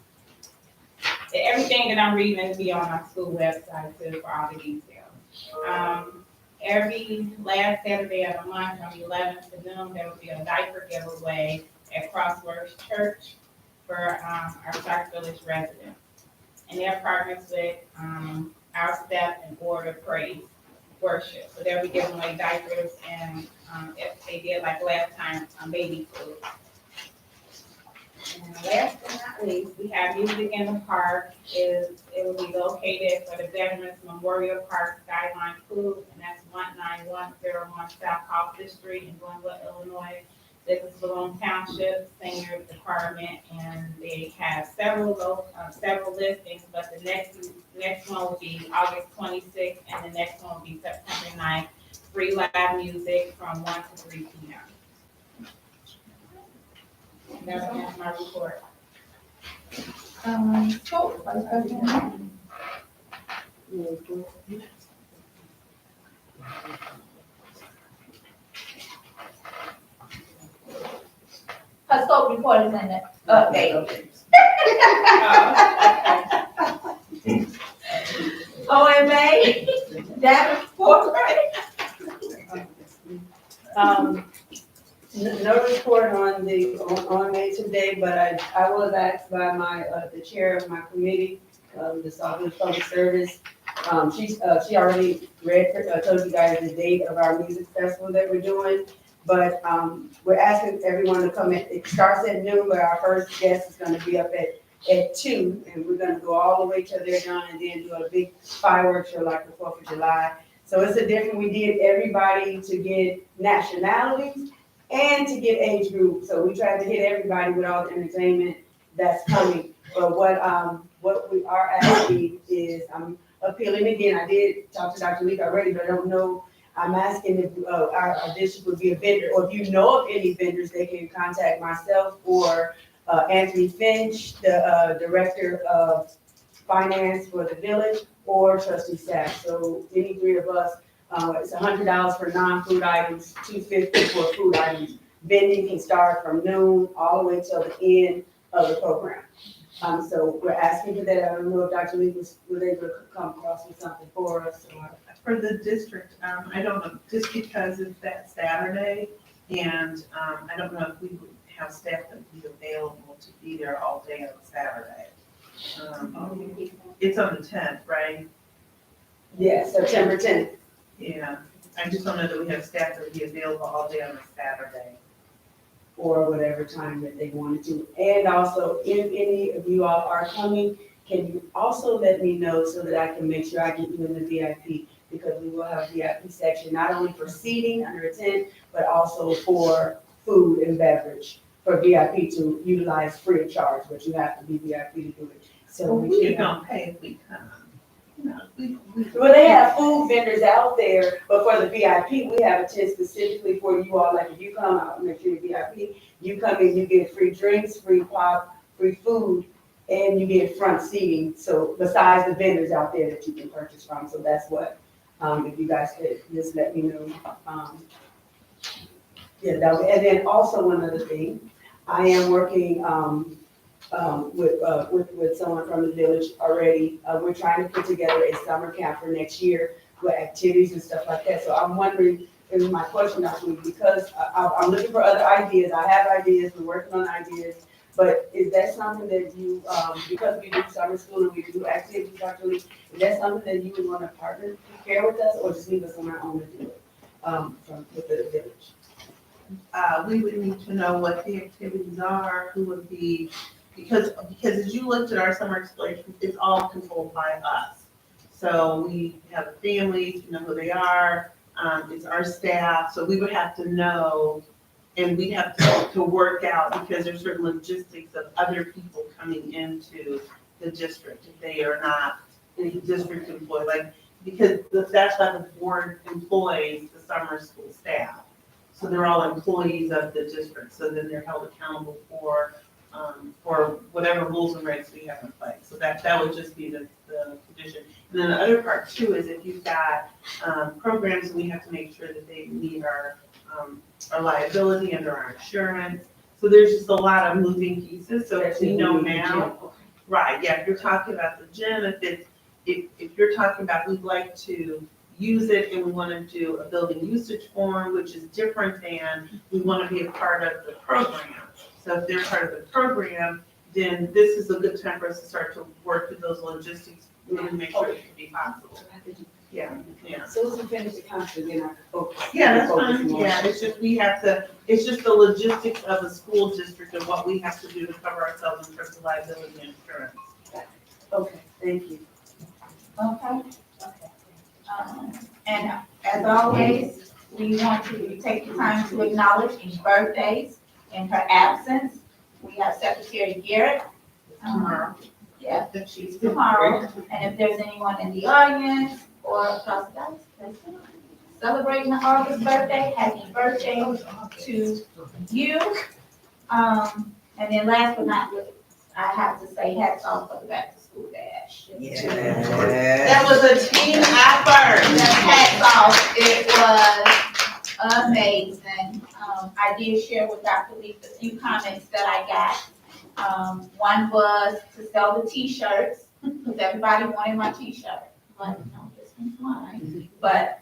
Everything that I'm reading will be on our school website too for all the details. Every last Saturday of the month from 11 to noon, there will be a diaper giveaway at Crosswords Church for our Stock Village residents. And they're partners with our Step and Order Praise Worship. So they'll be giving away diapers and if they did like last time, baby food. And last but not least, we have Music in the Park. It will be located for the Veterans Memorial Park Skyline Food, and that's 19101 South Office Street in Glenwood, Illinois. This is Balloon Township Senior Department, and they have several listings, but the next one will be August 26th, and the next one will be September 9th. Free live music from 1 to 3 p.m. That's my report. Cool. Her scope report is in the update. OMA, Davenport, No report on May today, but I was asked by the chair of my committee, the South Village Public Service. She already told you guys the date of our music festival that we're doing. But, we're asking everyone to come in. It starts at noon, but our first guest is gonna be up at 2, and we're gonna go all the way till they're done and then do a big fireworks show like the 4th of July. So it's we did everybody to get nationalities and to get age groups. So we tried to hit everybody with all the entertainment that's coming. But what we are asking is, I'm appealing again, I did talk to Dr. Leak already, but I don't know. I'm asking if our district would be a vendor, or if you know of any vendors, they can contact myself or Anthony Finch, the Director of Finance for the village, or Trustee Sack. So any three of us, it's $100 for non-food items, $250 for food items. Vending can start from noon all the way till the end of the program. So we're asking for that. I don't know if Dr. Lee was able to come across with something for us. For the district, I don't know, just because it's that Saturday, and I don't know if we would have staff that would be available to be there all day on Saturday. It's on the 10th, right? Yes, September 10th. Yeah, I just don't know that we have staff that would be available all day on a Saturday. Or whatever time that they wanted to. And also, if any of you all are coming, can you also let me know so that I can make sure I get you in the VIP? Because we will have a VIP section, not only for seating under a tent, but also for food and beverage for VIP to utilize free of charge, but you have to be VIP to do it. So We don't pay if we come. Well, they have food vendors out there, but for the VIP, we have a tent specifically for you all. Like if you come out, make sure you're VIP, you come in, you get free drinks, free pop, free food, and you get front seating. So besides the vendors out there that you can purchase from, so that's what If you guys could just let me know. Yeah, that and then also one other thing, I am working, with someone from the village already. We're trying to put together a summer camp for next year with activities and stuff like that. So I'm wondering, and my question actually, because I'm looking for other ideas. I have ideas, we're working on ideas. But is that something that you, because we do summer school and we do activities actually, is that something that you would want to prepare with us or just leave us on our own to do it, with the village? We would need to know what the activities are, who would be, because as you looked at our summer exploration, it's all controlled by us. So we have families, you know who they are, it's our staff, so we would have to know, and we have to work out, because there's certain logistics of other people coming into the district, if they are not any district employee, like, because that's why the board employs the summer school staff. So they're all employees of the district, so then they're held accountable for whatever rules and regs we have in place. So that would just be the condition. And then the other part too is if you've got programs, we have to make sure that they meet our liability under our insurance. So there's just a lot of moving pieces, so if we know now, right, yeah, if you're talking about the gym, if you're talking about we'd like to use it and we want to do a building usage form, which is different than we want to be a part of the program. So if they're part of the program, then this is a good time for us to start to work with those logistics and make sure it can be possible. Yeah, yeah. So let's finish the conference, then I can focus. Yeah, that's fine. Yeah, it's just it's just the logistics of the school district and what we have to do to cover ourselves in terms of liability and insurance. Okay, thank you. Okay. And as always, we want to take the time to acknowledge any birthdays in her absence. We have Secretary Garrett. Tomorrow. Yeah, she's tomorrow. And if there's anyone in the audience or across the guys celebrating the August birthday, happy birthday to you. And then last but not least, I have to say hats off for the back to school dash. That was a team effort. Hats off, it was amazing. I did share with Dr. Leaf a few comments that I got. One was to sell the t-shirts, because everybody wanted my t-shirt. But no, this one's mine. But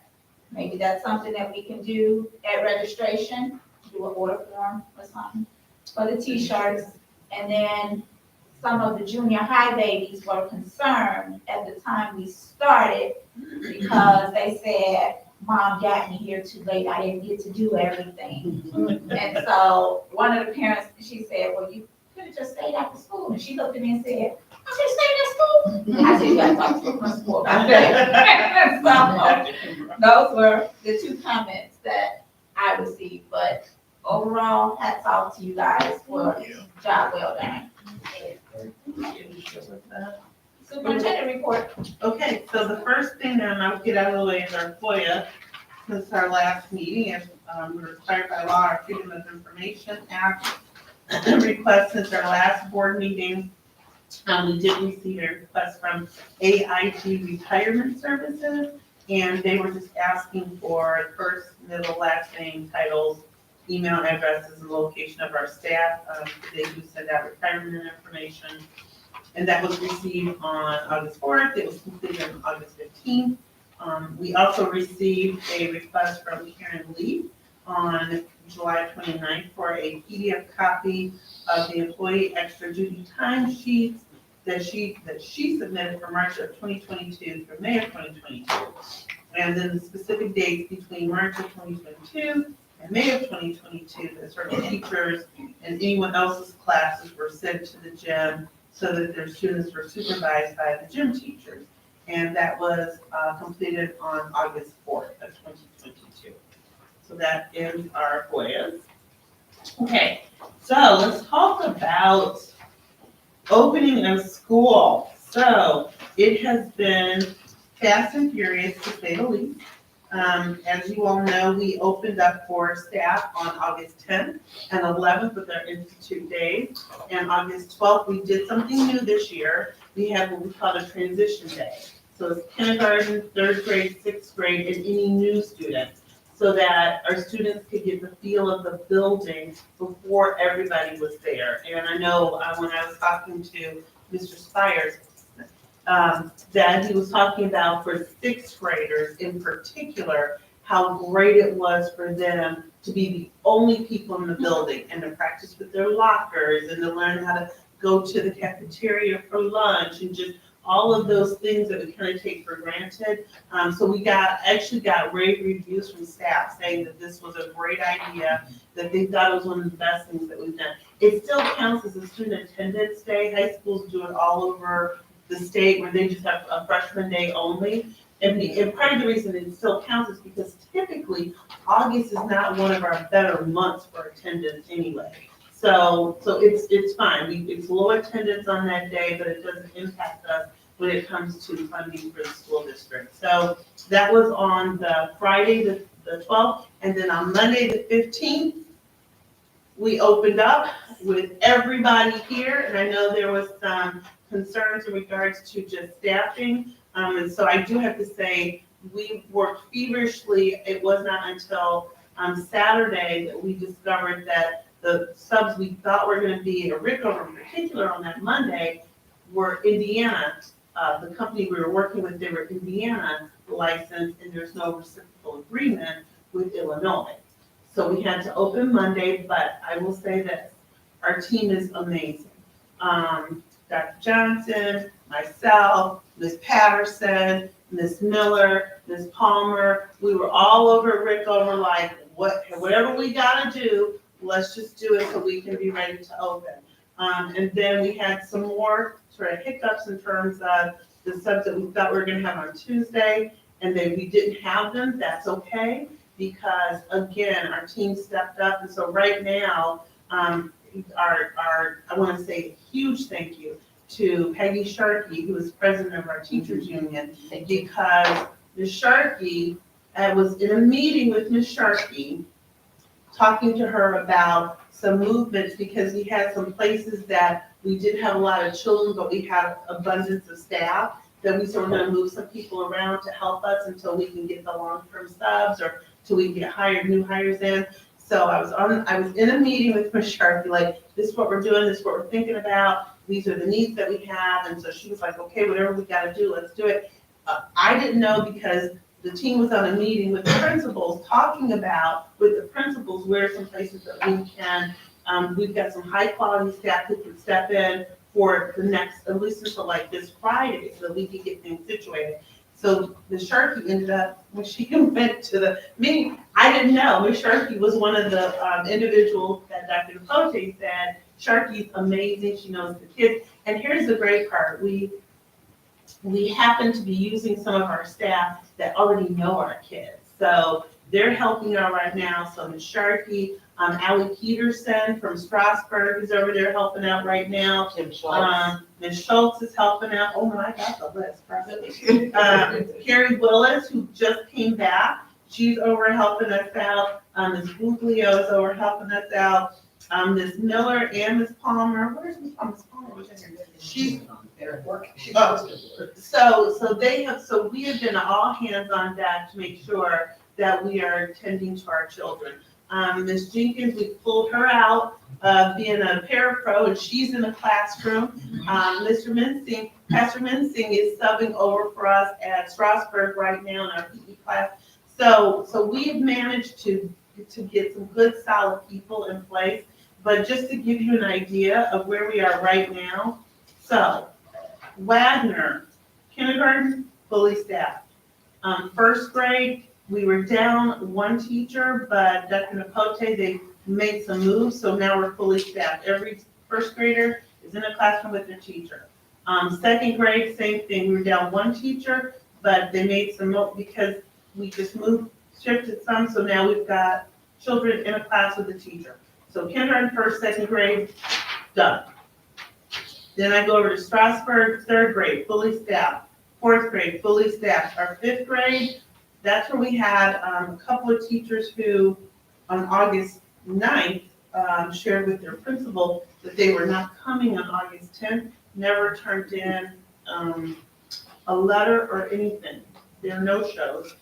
maybe that's something that we can do at registration, do an order form or something for the t-shirts. And then some of the junior high babies were concerned at the time we started because they said, Mom got me here too late, I didn't get to do everything. And so one of the parents, she said, well, you could have just stayed after school. And she looked at me and said, I should have stayed at school. I said, you got to talk to the principal about that. So those were the two comments that I received. But overall, hats off to you guys for a job well done. Superintendent report. Okay, so the first thing that I'll get out of the way is our FOIA. Since our last meeting, as we're required by law, our Freedom of Information Act request since our last board meeting. We did receive a request from AIG Retirement Services, and they were just asking for first, middle, last name, titles, email addresses, and location of our staff. They do send out retirement information. And that was received on August 4th. It was completed on August 15th. We also received a request from Karen Lee on July 29th for a PDF copy of the employee extra duty time sheets that she submitted for March of 2022 through May of 2022. And then the specific dates between March of 2022 and May of 2022 that certain teachers and anyone else's classes were sent to the gym so that their students were supervised by the gym teachers. And that was completed on August 4th of 2022. So that ends our FOIAs. Okay, so let's talk about opening of school. So it has been fast and furious, to say the least. As you all know, we opened up for staff on August 10th and 11th with our Institute Days. And August 12th, we did something new this year. We have what we call a transition day. So it's kindergarten, third grade, sixth grade, and any new students, so that our students could get the feel of the building before everybody was there. And I know when I was talking to Mr. Spires, that he was talking about for sixth graders in particular, how great it was for them to be the only people in the building and to practice with their lockers and to learn how to go to the cafeteria for lunch and just all of those things that we kind of take for granted. So we actually got rave reviews from staff saying that this was a great idea, that they thought it was one of the best things that we've done. It still counts as a student attendance day. High schools do it all over the state where they just have a freshman day only. And part of the reason it still counts is because typically August is not one of our better months for attendance anyway. So it's fine. It's low attendance on that day, but it doesn't impact us when it comes to funding for the school district. So that was on the Friday, the 12th, and then on Monday, the 15th, we opened up with everybody here, and I know there was some concerns in regards to just staffing. And so I do have to say, we worked feverishly. It was not until Saturday that we discovered that the subs we thought were going to be a Rickover in particular on that Monday were Indiana. The company we were working with, they were Indiana licensed, and there's no reciprocal agreement with Illinois. So we had to open Monday, but I will say that our team is amazing. Dr. Johnson, myself, Ms. Patterson, Ms. Miller, Ms. Palmer, we were all over Rickover like, whatever we gotta do, let's just do it so we can be ready to open. And then we had some more sort of hiccups in terms of the subs that we thought we were gonna have on Tuesday, and then we didn't have them. That's okay, because again, our team stepped up, and so right now, I want to say a huge thank you to Peggy Sharkey, who is president of our teachers union, because Ms. Sharkey, I was in a meeting with Ms. Sharkey, talking to her about some movements, because we had some places that we didn't have a lot of children, but we had abundance of staff, that we said we're gonna move some people around to help us until we can get the long-term subs or till we can get new hires in. So I was in a meeting with Ms. Sharkey, like, this is what we're doing, this is what we're thinking about, these are the needs that we have, and so she was like, okay, whatever we gotta do, let's do it. I didn't know, because the team was on a meeting with the principals, talking about, with the principals, where are some places that we can, we've got some high quality staff who can step in for the next, at least until like this Friday, so that we can get things situated. So Ms. Sharkey ended up, when she went to the meeting, I didn't know, Ms. Sharkey was one of the individuals that Dr. Napote said, Sharkey's amazing, she knows the kids. And here's the great part, we happen to be using some of our staff that already know our kids. So they're helping out right now. So Ms. Sharkey, Allie Peterson from Strasburg is over there helping out right now. Ms. Schultz is helping out. Oh my, I got the list, probably. Carrie Willis, who just came back, she's over helping us out. Ms. Buglio is over helping us out. Ms. Miller and Ms. Palmer. Where's Ms. Palmer? She's so we have been all hands on deck to make sure that we are attending to our children. Ms. Jenkins, we pulled her out, being a parapro, and she's in the classroom. Pastor Mincing is subbing over for us at Strasburg right now in our PE class. So we have managed to get some good, solid people in place. But just to give you an idea of where we are right now, so Wagner, kindergarten, fully staffed. First grade, we were down one teacher, but Dr. Napote, they made some moves, so now we're fully staffed. Every first grader is in a classroom with their teacher. Second grade, same thing. We were down one teacher, but they made some moves because we just shifted some, so now we've got children in a class with a teacher. So kindergarten, first, second grade, done. Then I go over to Strasburg, third grade, fully staffed. Fourth grade, fully staffed. Our fifth grade, that's where we had a couple of teachers who, on August 9th, shared with their principal that they were not coming on August 10th, never turned in a letter or anything. There are no shows,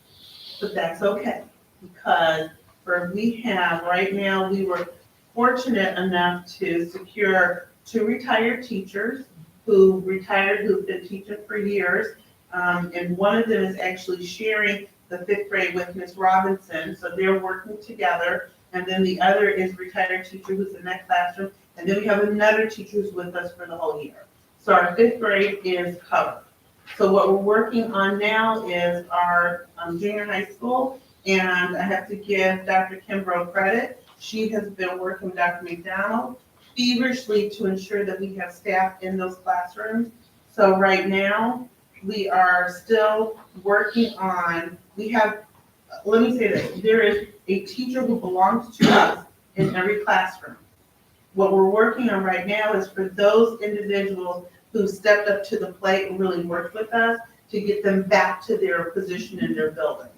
but that's okay. Because right now, we were fortunate enough to secure 2 retired teachers who've been teaching for years. And one of them is actually sharing the 5th grade with Miss Robinson, so they're working together. And then the other is retired teacher who's in that classroom. And then we have another teacher who's with us for the whole year. So our 5th grade is covered. So what we're working on now is our junior high school. And I have to give Dr. Kimbrough credit. She has been working with Dr. McDonald feverishly to ensure that we have staff in those classrooms. So right now, we are still working on, let me say this, there is a teacher who belongs to us in every classroom. What we're working on right now is for those individuals who stepped up to the plate and really worked with us to get them back to their position in their buildings.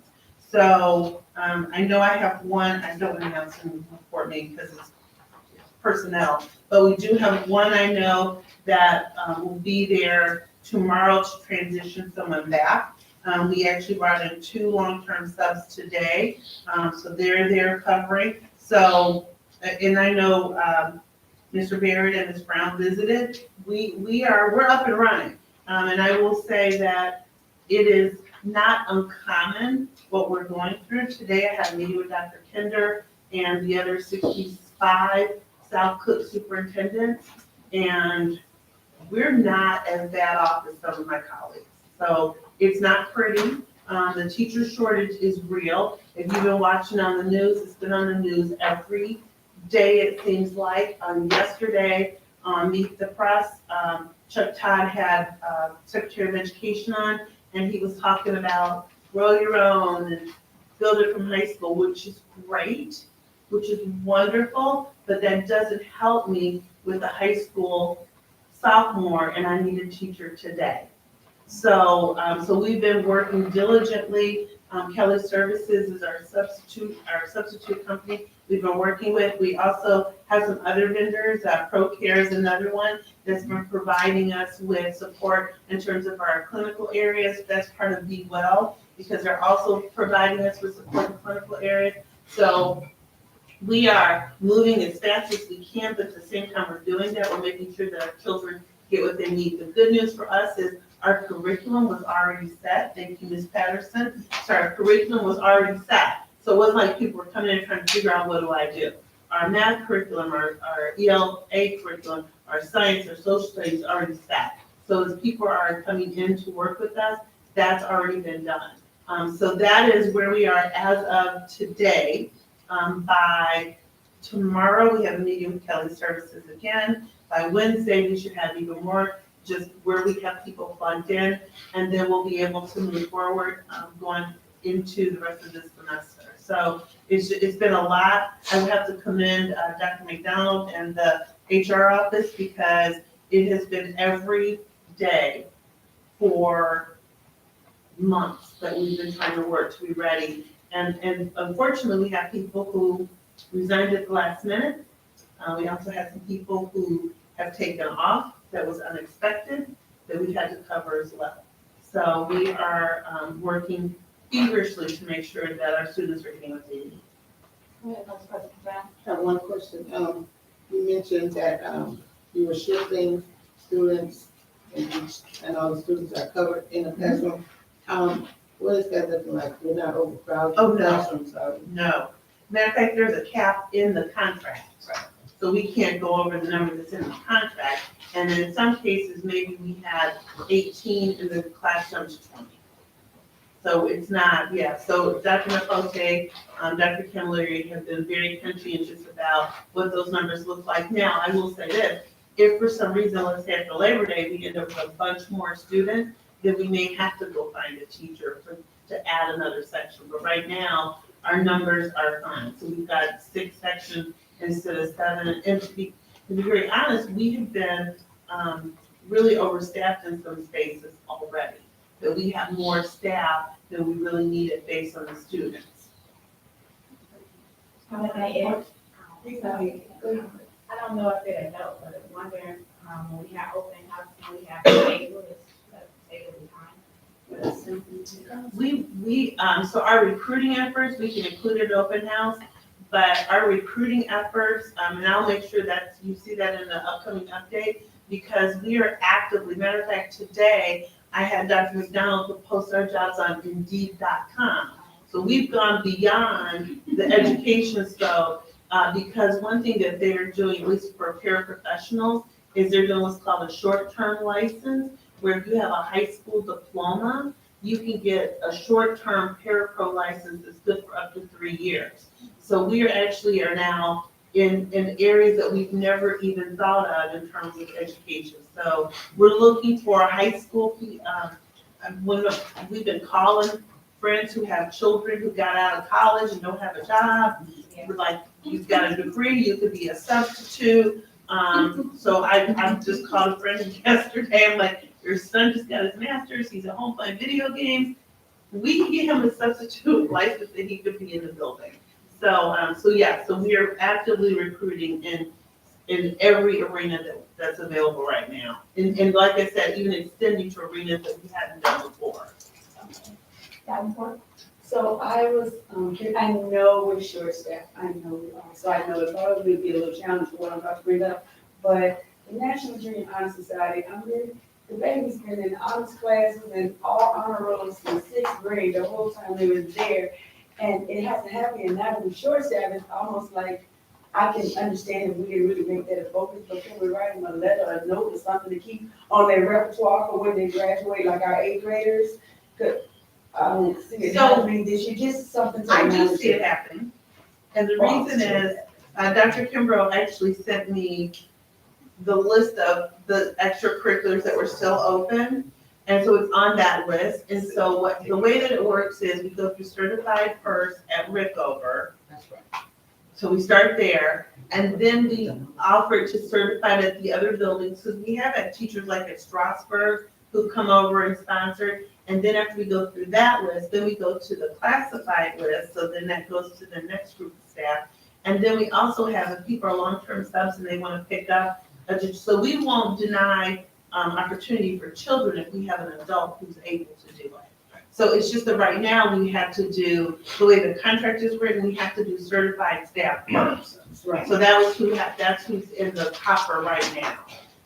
So I know I have one, I don't announce him before me because it's personnel, but we do have one I know that will be there tomorrow to transition someone back. We actually brought in 2 long-term subs today, so they're there covering. So, and I know Mr. Barrett and Ms. Brown visited. We're up and running, and I will say that it is not uncommon what we're going through. Today I had a meeting with Dr. Kinder and the other 65 South Cook superintendents, and we're not as bad off as some of my colleagues. So it's not pretty. The teacher shortage is real. If you've been watching on the news, it's been on the news every day, it seems like. Yesterday on Meet the Press, Chuck Todd had Secretary of Education on, and he was talking about grow your own and build it from high school, which is great, which is wonderful, but that doesn't help me with a high school sophomore, and I need a teacher today. So, so we've been working diligently. Kelly Services is our substitute company we've been working with. We also have some other vendors. ProCare is another one that's been providing us with support in terms of our clinical areas. That's part of Be Well, because they're also providing us with support in clinical areas. So we are moving as fast as we can, but at the same time we're doing that, we're making sure that our children get what they need. The good news for us is our curriculum was already set. Thank you, Ms. Patterson. So our curriculum was already set. So it wasn't like people were coming in trying to figure out, what do I do? Our math curriculum, our ELA curriculum, our science, our social studies already set. So as people are coming in to work with us, that's already been done. So that is where we are as of today. By tomorrow, we have a meeting with Kelly Services again. By Wednesday, we should have even more, just where we have people plugged in, and then we'll be able to move forward going into the rest of this semester. So it's been a lot. I would have to commend Dr. McDonald and the HR office, because it has been every day for months that we've been trying to work to be ready. And unfortunately, we have people who resigned at the last minute. We also have some people who have taken off that was unexpected that we had to cover as well. So we are working feverishly to make sure that our students are getting what they need. Go ahead, Vice President Brown. I have one question. You mentioned that you were shifting students and all the students are covered in the classroom. What is that looking like? We're not overcrowded Oh, no. classrooms, are we? No. Matter of fact, there's a cap in the contract. So we can't go over the number that's in the contract. And then in some cases, maybe we had 18 in the class comes to 20. So it's not, yeah. So Dr. Napote, Dr. Camilleri have been very conscientious about what those numbers look like. Now, I will say this, if for some reason, let's say after Labor Day, we end up with a bunch more students, then we may have to go find a teacher to add another section. But right now, our numbers are fine. So we've got 6 sections instead of 7. And to be very honest, we have been really overstaffed in some spaces already. That we have more staff than we really needed based on the students. I don't know if it'll help, but I'm wondering, when we have open house, when we have tables, tables behind. So our recruiting efforts, we can include it open house, but our recruiting efforts, and I'll make sure that you see that in the upcoming update, because we are actively, matter of fact, today, I had Dr. McDonald post our jobs on Indeed.com. So we've gone beyond the education scope, because one thing that they're doing, at least for paraprofessionals, is they're doing what's called a short-term license, where if you have a high school diploma, you can get a short-term parapro license that's good for up to 3 years. So we are now in areas that we've never even thought of in terms of education. So we're looking for a high school, we've been calling friends who have children who got out of college and don't have a job. We're like, you've got a degree, you could be a substitute. So I just called a friend yesterday, I'm like, your son just got his master's, he's at home playing video games. We can get him a substitute license that he could be in the building. So we are actively recruiting in every arena that's available right now. And like I said, even extending to arenas that we hadn't done before. Davenport? So I was, I know we're short staffed, I know we are, so I know it probably would be a little challenge for what I'm about to bring up, but the National Junior Honor Society, the baby's been in honors classes and all honor rolls since 6th grade, the whole time they were there, and it hasn't happened, and now that we're short staffed, it's almost like, I can understand if we didn't really make that a focus, but can we write them a letter, a note, or something to keep on their repertoire for when they graduate, like our 8th graders? I don't see it happening this year, just something to. I do see it happening. And the reason is, Dr. Kimbrough actually sent me the list of the extracurriculars that were still open. And so it's on that list. And so the way that it works is we go through certified first at Rickover. That's right. So we start there, and then we offer it to certified at the other buildings. So we have teachers like at Strasburg who come over and sponsor. And then after we go through that list, then we go to the classified list. So then that goes to the next group of staff. And then we also have, if people are long-term subs and they want to pick up, so we won't deny opportunity for children if we have an adult who's able to do it. So it's just that right now we have to do, the way the contract is written, we have to do certified staff first. Right. So that's who's in the hopper right now.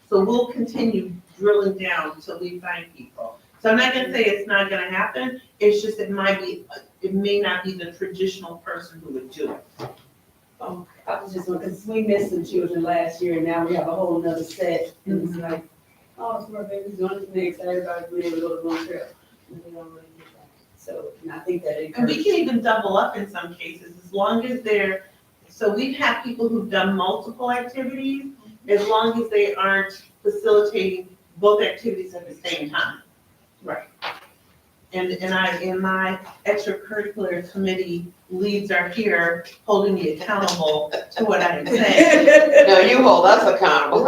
So we'll continue drilling down until we find people. So I'm not gonna say it's not gonna happen, it's just it may not be the traditional person who would do it. Oh, I was just, because we missed some children last year, and now we have a whole nother set, and it's like, oh, it's my baby's going to next, everybody's being able to go to one trip. And we don't really get that. So, and I think that And we can even double up in some cases, as long as so we've had people who've done multiple activities, as long as they aren't facilitating both activities at the same time. Right. And my extracurricular committee leads are here holding me accountable to what I'm saying. No, you hold us accountable.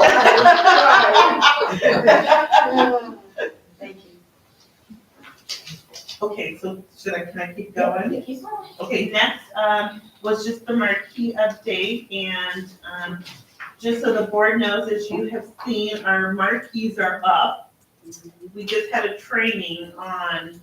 Thank you. Okay, so can I keep going? Okay, next was just the marquee update, and just so the board knows, as you have seen, our marquees are up. We just had a training on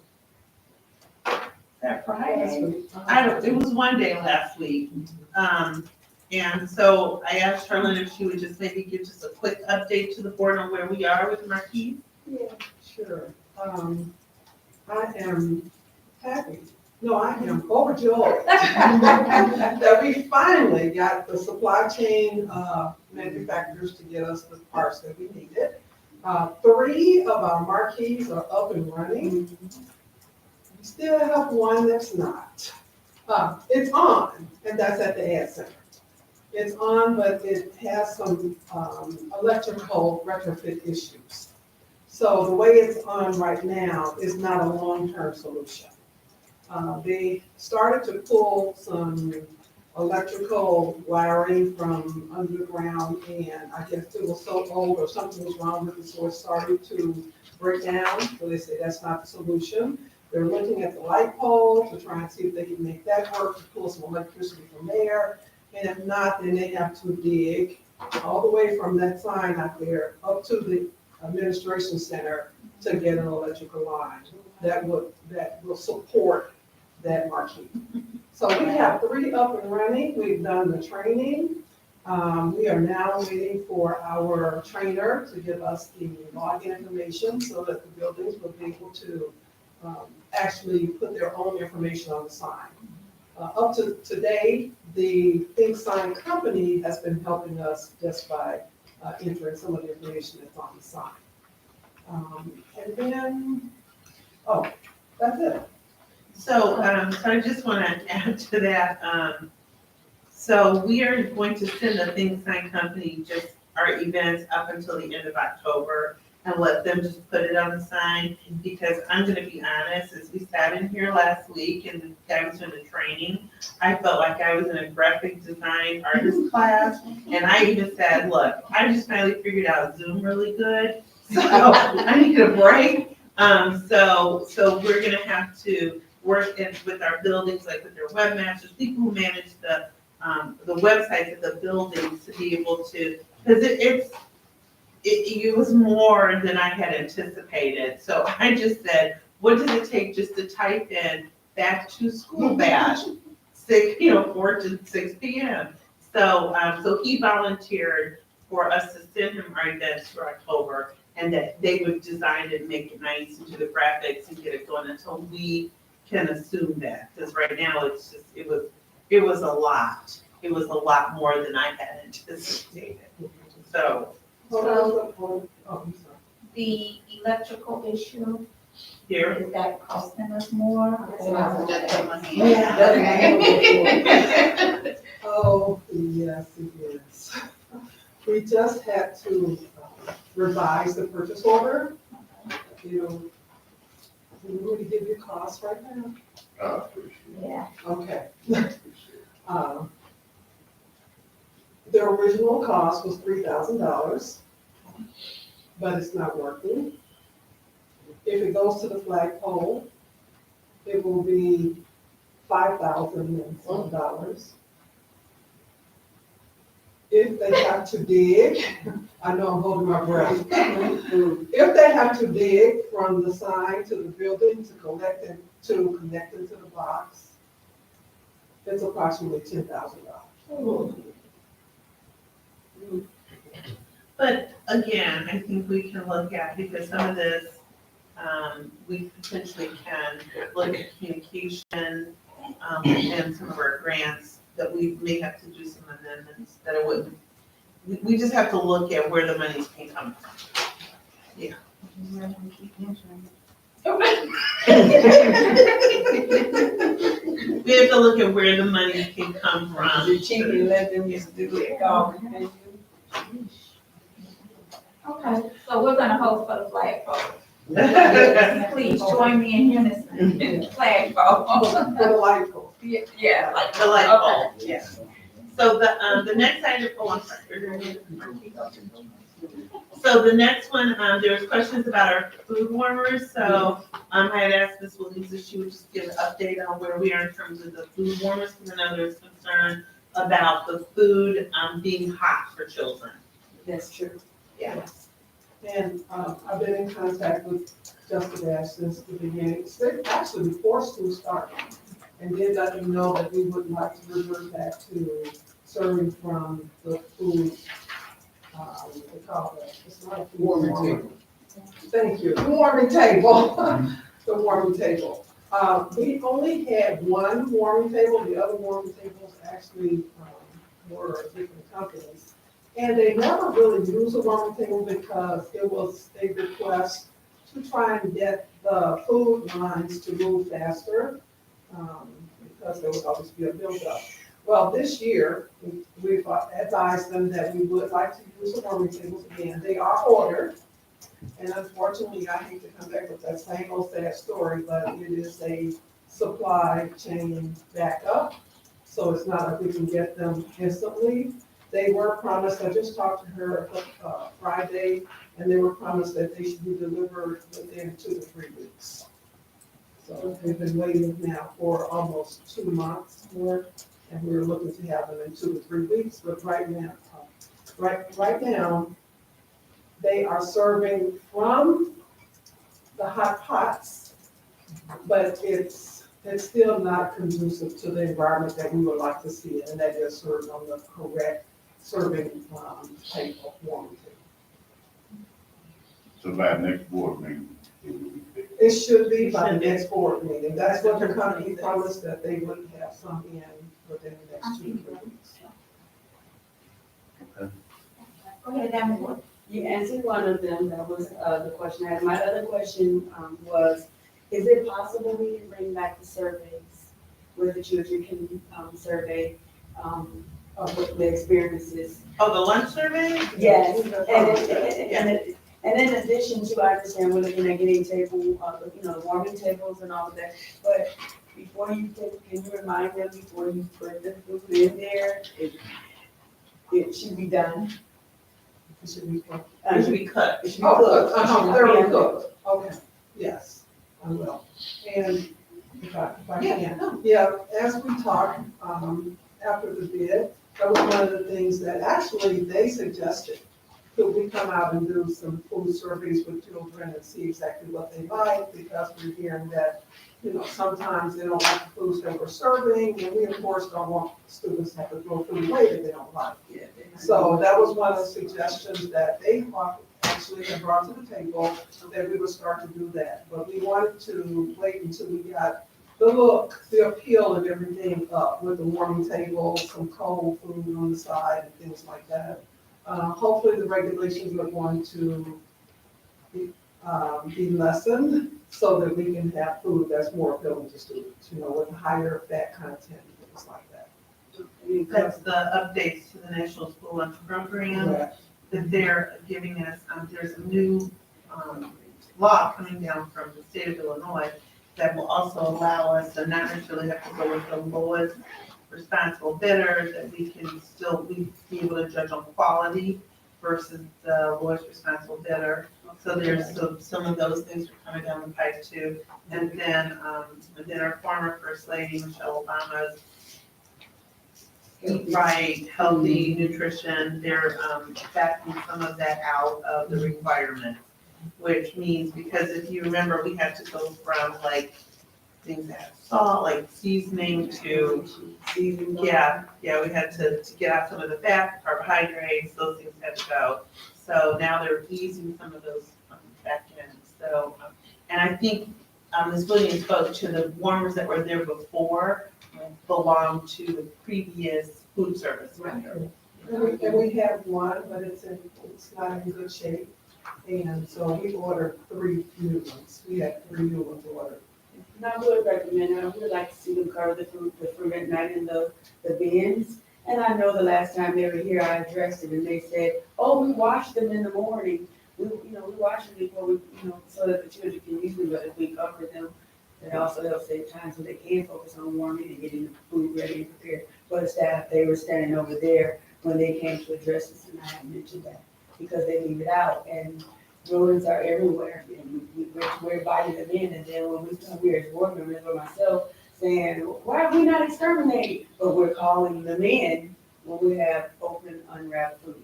that Friday. It was one day last week. And so I asked Charlene if she would just maybe give just a quick update to the board on where we are with the marquees. Yeah, sure. I am happy. No, I am overjoyed that we finally got the supply chain manufacturers to get us the parts that we needed. 3 of our marquees are up and running. We still have one that's not. It's on, and that's at the Ad Center. It's on, but it has some electrical retrofit issues. So the way it's on right now is not a long-term solution. They started to pull some electrical wiring from underground, and I guess it was so old or something was wrong with it, so it started to break down. So they say that's not the solution. They're looking at the light pole to try and see if they can make that work, to pull some electricity from there. And if not, then they have to dig all the way from that sign out there up to the administration center to get an electrical line. that will support that marquee. So we have 3 up and running. We've done the training. We are now waiting for our trainer to give us the login information so that the buildings will be able to actually put their own information on the sign. Up to today, the Think Sign company has been helping us just by entering some of the information that's on the sign. And then, that's it. So I just want to add to that. So we are going to send the Think Sign company just our events up until the end of October and let them just put it on the sign, because I'm gonna be honest, as we sat in here last week and the guy was doing the training, I felt like I was in a graphic design artist class, and I even said, look, I just finally figured out Zoom really good, so I needed a break. So we're gonna have to work with our buildings, like with their webmasters, people who manage the websites of the buildings, to be able to, because it was more than I had anticipated. So I just said, what does it take just to type in back to school bash, 4 to 6 p.m. So he volunteered for us to send him our events for October, and that they would design it, make it nice, and do the graphics and get it going until we can assume that. Because right now it's just, it was a lot. It was a lot more than I had anticipated. So. The electrical issue, Here. is that costing us more? Oh, yes, it is. We just had to revise the purchase order. You want to give you costs right now? Yeah. Okay. The original cost was $3,000, but it's not working. If it goes to the flagpole, it will be $5,000 and some dollars. If they have to dig, I know I'm holding my breath. If they have to dig from the sign to the building to connect it to the box, it's approximately $10,000. But again, I think we can look at, because some of this, we potentially can look at communication, and some of our grants, that we may have to do some amendments, that it wouldn't, we just have to look at where the money can come from. Yeah. We have to look at where the money can come from. The cheap and let them just do it, Okay, so we're gonna host for the flagpole. Please join me in unison in the flagpole. For the light pole. Yeah, like. The light bulb, yeah. So the next item, I'm sorry. So the next one, there was questions about our food warmers. So I had asked Ms. Williams if she would just give an update on where we are in terms of the food warmers, because I know there's concern about the food being hot for children. That's true. Yeah. And I've been in contact with Just a Dash since the beginning, actually before school started. And did let them know that we would like to revert back to serving from the food, what they call that, it's not a food Warming warmer. Thank you, the warming table, the warming table. We only had one warming table, the other warming tables actually were different companies. And they never really used a warming table because it was a request to try and get the food lines to move faster, because there would always be a buildup. Well, this year, we've advised them that we would like to use the warming tables again. They are ordered, and unfortunately, I hate to come back with that same old sad story, but it is a supply chain backup, so it's not like we can get them instantly. They were promised, I just talked to her Friday, and they were promised that they should be delivered within 2 to 3 weeks. So we've been waiting now for almost 2 months more, and we were looking to have them in 2 to 3 weeks, but right now, they are serving from the hot pots But it's still not conducive to the environment that we would like to see, and that is served on the correct serving, table, warming table. So by next board meeting, it will be fixed. It should be by the next board meeting. That's what the company promised, that they would have some in within the next 2 to 3 weeks. Go ahead, Davenport. You answered one of them, that was, the question I had. My other question, was, is it possible we can bring back the surveys where the children can, survey, of what the experiences? Oh, the lunch survey? Yes, and in addition to, I understand we're looking at getting table, the warming tables and all of that, but before you take, can you remind them before you put the food in there, it should be done? It should be cooked. It should be cut. It should be cooked. It should not be Thoroughly under- cooked. Okay, yes, I will. And if I can, yeah, as we talked, after the bid, that was one of the things that actually they suggested. Could we come out and do some food surveys with children and see exactly what they like, because we're hearing that, sometimes they don't like the foods that we're serving, and we of course don't want students to have to throw food away that they don't like. So that was one of the suggestions that they actually had brought to the table, that we would start to do that. But we wanted to wait until we got the look, the appeal and everything up with the warming table, some cold food on the side and things like that. Hopefully the regulations are going to be lessened so that we can have food that's more appealing to students, with higher fat content and things like that. That's the updates to the National School Lunch Program Correct. that they're giving us. There's a new, law coming down from the state of Illinois that will also allow us to not necessarily have to go with the lowest responsible bidder, that we can still be able to judge on quality versus the lowest responsible bidder. So there's some of those things are coming down the pipe too. And then our former First Lady, Michelle Obama's Eat Right, Healthy Nutrition, they're backing some of that out of the requirement. Which means, because if you remember, we had to go from like things that have salt, like seasoning to, we had to get out some of the fat, carbohydrates, those things had to go. So now they're easing some of those back in. So, and I think Ms. Williams spoke to the warmers that were there before belong to the previous food service vendor. And we have one, but it's not in good shape. And so we ordered 3 new ones. We had 3 new ones ordered. And I would recommend, I would like to see them cover the fruit at night in the bins. And I know the last time they were here, I addressed it and they said, oh, we wash them in the morning. We wash them before we, so that the children can use them, but if we cover them, it also helps save time so they can focus on warming and getting the food ready and prepared. For the staff, they were standing over there when they came to address this, and I had mentioned that because they leave it out and rodents are everywhere. And we're inviting them in, and then when we come here as board members or myself saying, why are we not exterminating? But we're calling them in when we have open, unwrapped food.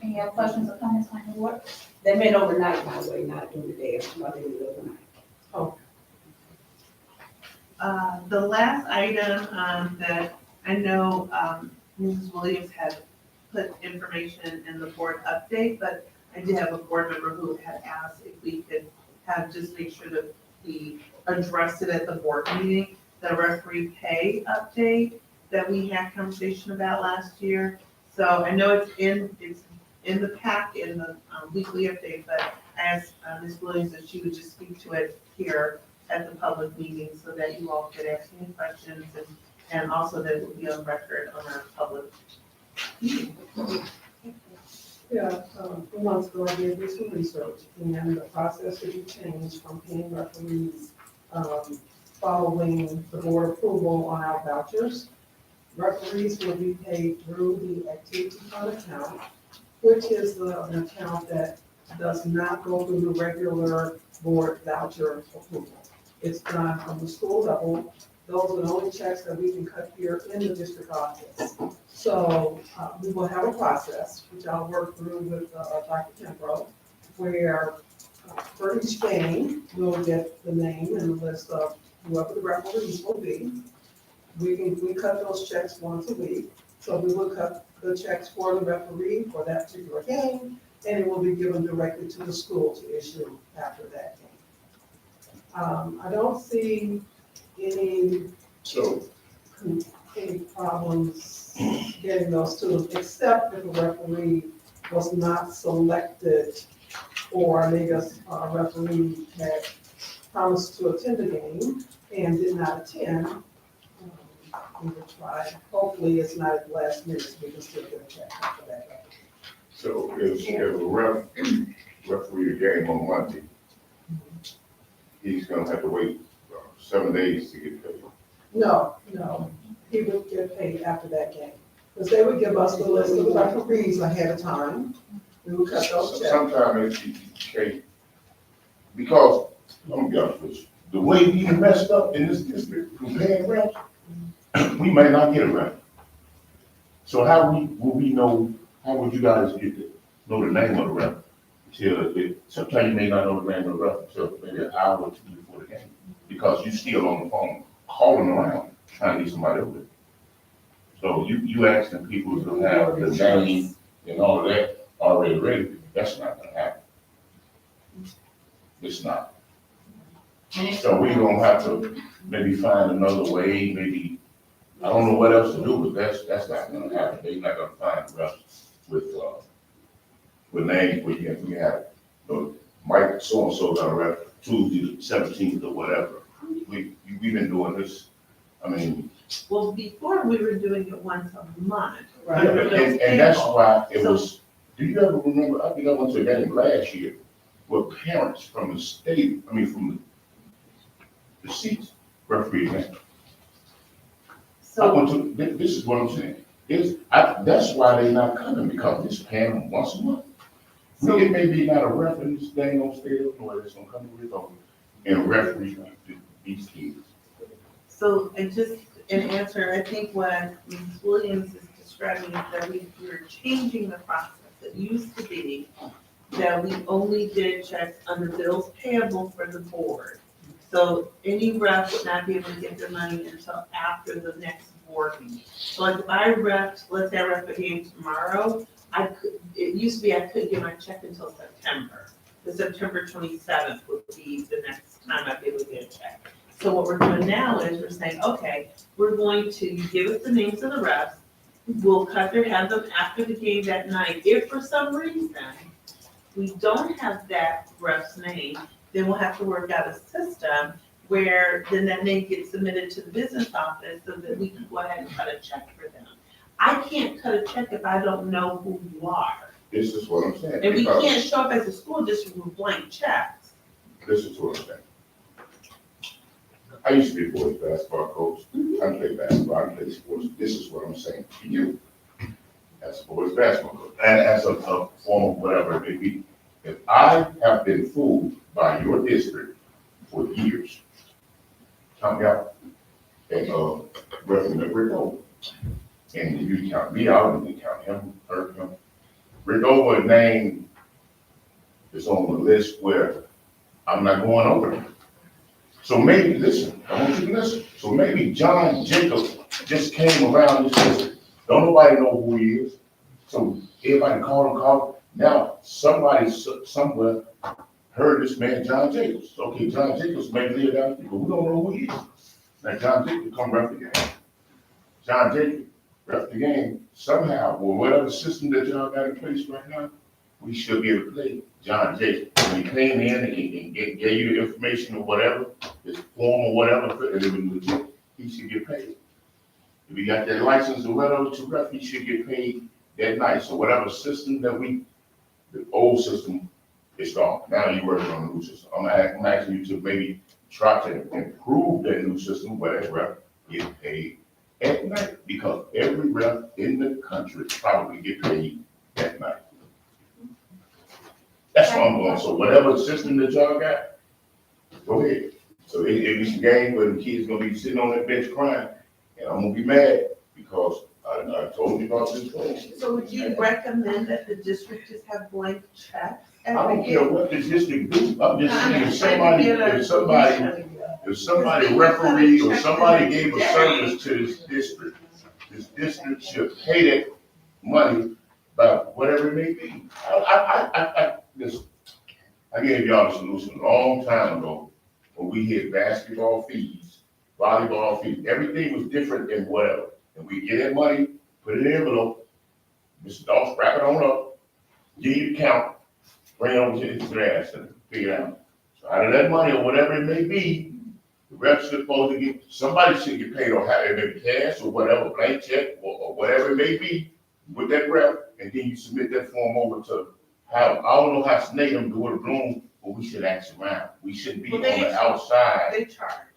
Any other questions or comments on the board? They meant overnight, by the way, not during the day, I'm talking about overnight. The last item that I know Mrs. Williams had put information in the board update, but I did have a board member who had asked if we could have, just make sure that we addressed it at the board meeting, the referee pay update that we had conversation about last year. So I know it's in the pack, in the weekly update, but I asked Ms. Williams if she would just speak to it here at the public meeting so that you all could ask any questions and also that it would be on record on our public meeting. Yeah, 2 months ago, I did some research, and the process will be changed from paying referees following the board approval on our vouchers. Referees will be paid through the activity fund account, which is an account that does not go through the regular board voucher approval. It's done from the school level. Those are the only checks that we can cut here in the district office. So we will have a process, which I'll work through with Dr. Tempro, where For each game, we'll get the name and the list of whoever the referees will be. We cut those checks once a week, so we will cut the checks for the referee for that particular game, and it will be given directly to the school to issue after that game. I don't see any problems getting those to them, except if a referee was not selected, or maybe a referee had promised to attend the game and did not attend. We will try, hopefully it's not at the last minute, so we can still get a check after that. So if a referee a game on Monday, he's gonna have to wait 7 days to get paid. No, he would get paid after that game, because they would give us the list of the referees ahead of time. We would cut those checks. Sometimes you can't, because, I'm gonna be honest with you, the way we messed up in this district from paying rent, we may not get a rep. So how will we know, how would you guys know the name of the rep? Sometimes you may not know the name of the rep until maybe an hour or two before the game, because you still on the phone, calling around, trying to get somebody over there. So you asking people to have the name and all of that already ready, that's not gonna happen. It's not. So we gonna have to maybe find another way, maybe, I don't know what else to do, but that's not gonna happen. They're not gonna find reps with names where you have, Mike so-and-so got a rep Tuesday the 17th or whatever. We've been doing this, I mean. Well, before we were doing it once a month. Right. Yeah, and that's why it was, do you ever remember, I think I went to a game last year where parents from the state, from the seats refereed game. So, This is what I'm saying. That's why they're not coming, because this paying them once a month. So- It may be not a reference, they ain't gonna stay up, or it's gonna come with them and referee these kids. so, and just an answer, I think what Ms. Williams is describing is that we're changing the process. It used to be that we only did checks on the bills payable for the board. So any rep would not be able to get their money until after the next board meeting. So like if I repped, let's say I rep a game tomorrow, it used to be I couldn't get my check until September. The September 27th would be the next time I'd be able to get a check. So what we're doing now is we're saying, okay, we're going to give us the names of the reps. We'll have them after the game that night. If for some reason we don't have that rep's name, then we'll have to work out a system where then that name gets submitted to the business office so that we can go ahead and cut a check for them. I can't cut a check if I don't know who you are. This is what I'm saying. And we can't show up as a school district with blank checks. This is what I'm saying. I used to be a boys basketball coach. I play basketball, I play sports. This is what I'm saying to you. As a boys basketball coach, and as a former whatever it may be, if I have been fooled by your district for years, count me out and referee Rick Over. And you count me out and you count him, hurt him. Rick Over name is on the list where I'm not going over him. So maybe, listen, I want you to listen. So maybe John Jacobs just came around and says, don't nobody know who he is. So everybody call him. Now, somebody somewhere heard this man, John Jacobs. Okay, John Jacobs may live down here, but we don't know who he is. Now, John Jacobs come ref the game. John Jacobs ref the game somehow, or whatever system that y'all got in place right now, we should be able to play John Jacobs. When he came in and gave you the information or whatever, his form or whatever, and it was legit, he should get paid. If he got that license or whatever to ref, he should get paid that night. So whatever system that the old system is gone. Now you're working on the new system. I'm asking you to maybe try to improve that new system where that ref get paid at night, because every ref in the country probably get paid at night. That's what I'm going. So whatever system that y'all got, go ahead. So if it's a game where the kid's gonna be sitting on that bench crying, and I'm gonna be mad because I told you about this. So would you recommend that the district just have blank checks? I don't care what the district do, I'm just saying, if somebody refereed or somebody gave a service to this district should pay that money by whatever it may be. Listen, I gave y'all a solution a long time ago when we had basketball fees, volleyball fees, everything was different than whatever. And we get that money, put it in an envelope, Mr. Dawes, wrap it on up, give you the count, bring it over to the grass and figure it out. So out of that money or whatever it may be, the rep's supposed to get, somebody should get paid or have it in cash or whatever, blank check or whatever it may be with that rep, and then you submit that form over to how, I don't know how Snake them do it, Bloom, but we should ask around. We shouldn't be on the outside. They charge.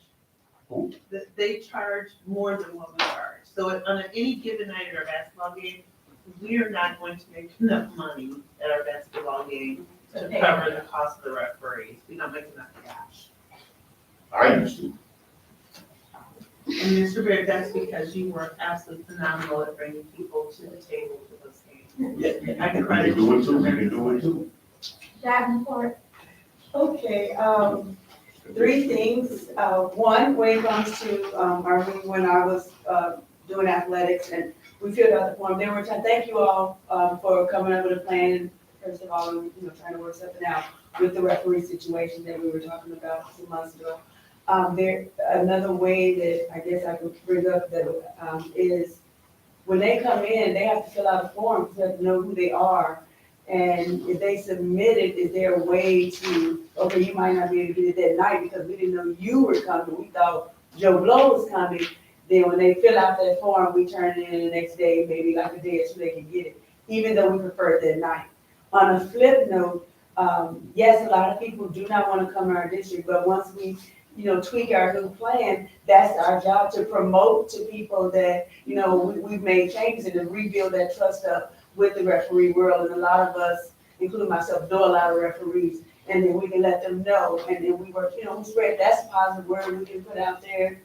Who? They charge more than what we charge. So on any given night at our basketball game, we are not going to make enough money at our basketball game to cover the cost of the referees. We don't make enough cash. I used to. And Mr. Baird, that's because you were absolutely phenomenal at bringing people to the table for those games. Yeah, I can we can do it too, we can do it too. Davenport, Okay, three things. One, when it comes to, when I was, doing athletics and we filled out the form, they were trying, thank you all, for coming up with a plan. First of all, trying to work something out with the referee situation that we were talking about 2 months ago. Another way that I guess I could bring up that, is when they come in, they have to fill out a form, because they have to know who they are. And if they submit it, is there a way to, okay, you might not be able to get it that night because we didn't know you were coming, we thought Joe Blow was coming. Then when they fill out that form, we turn it in the next day, maybe like a day or two, they can get it, even though we prefer it that night. On a flip note, yes, a lot of people do not want to come to our district, but once we, tweak our new plan, that's our job to promote to people that, we've made changes and to rebuild that trust up with the referee world. And a lot of us, including myself, know a lot of referees, and then we can let them know. And then we work, we spread, that's a positive word we can put out there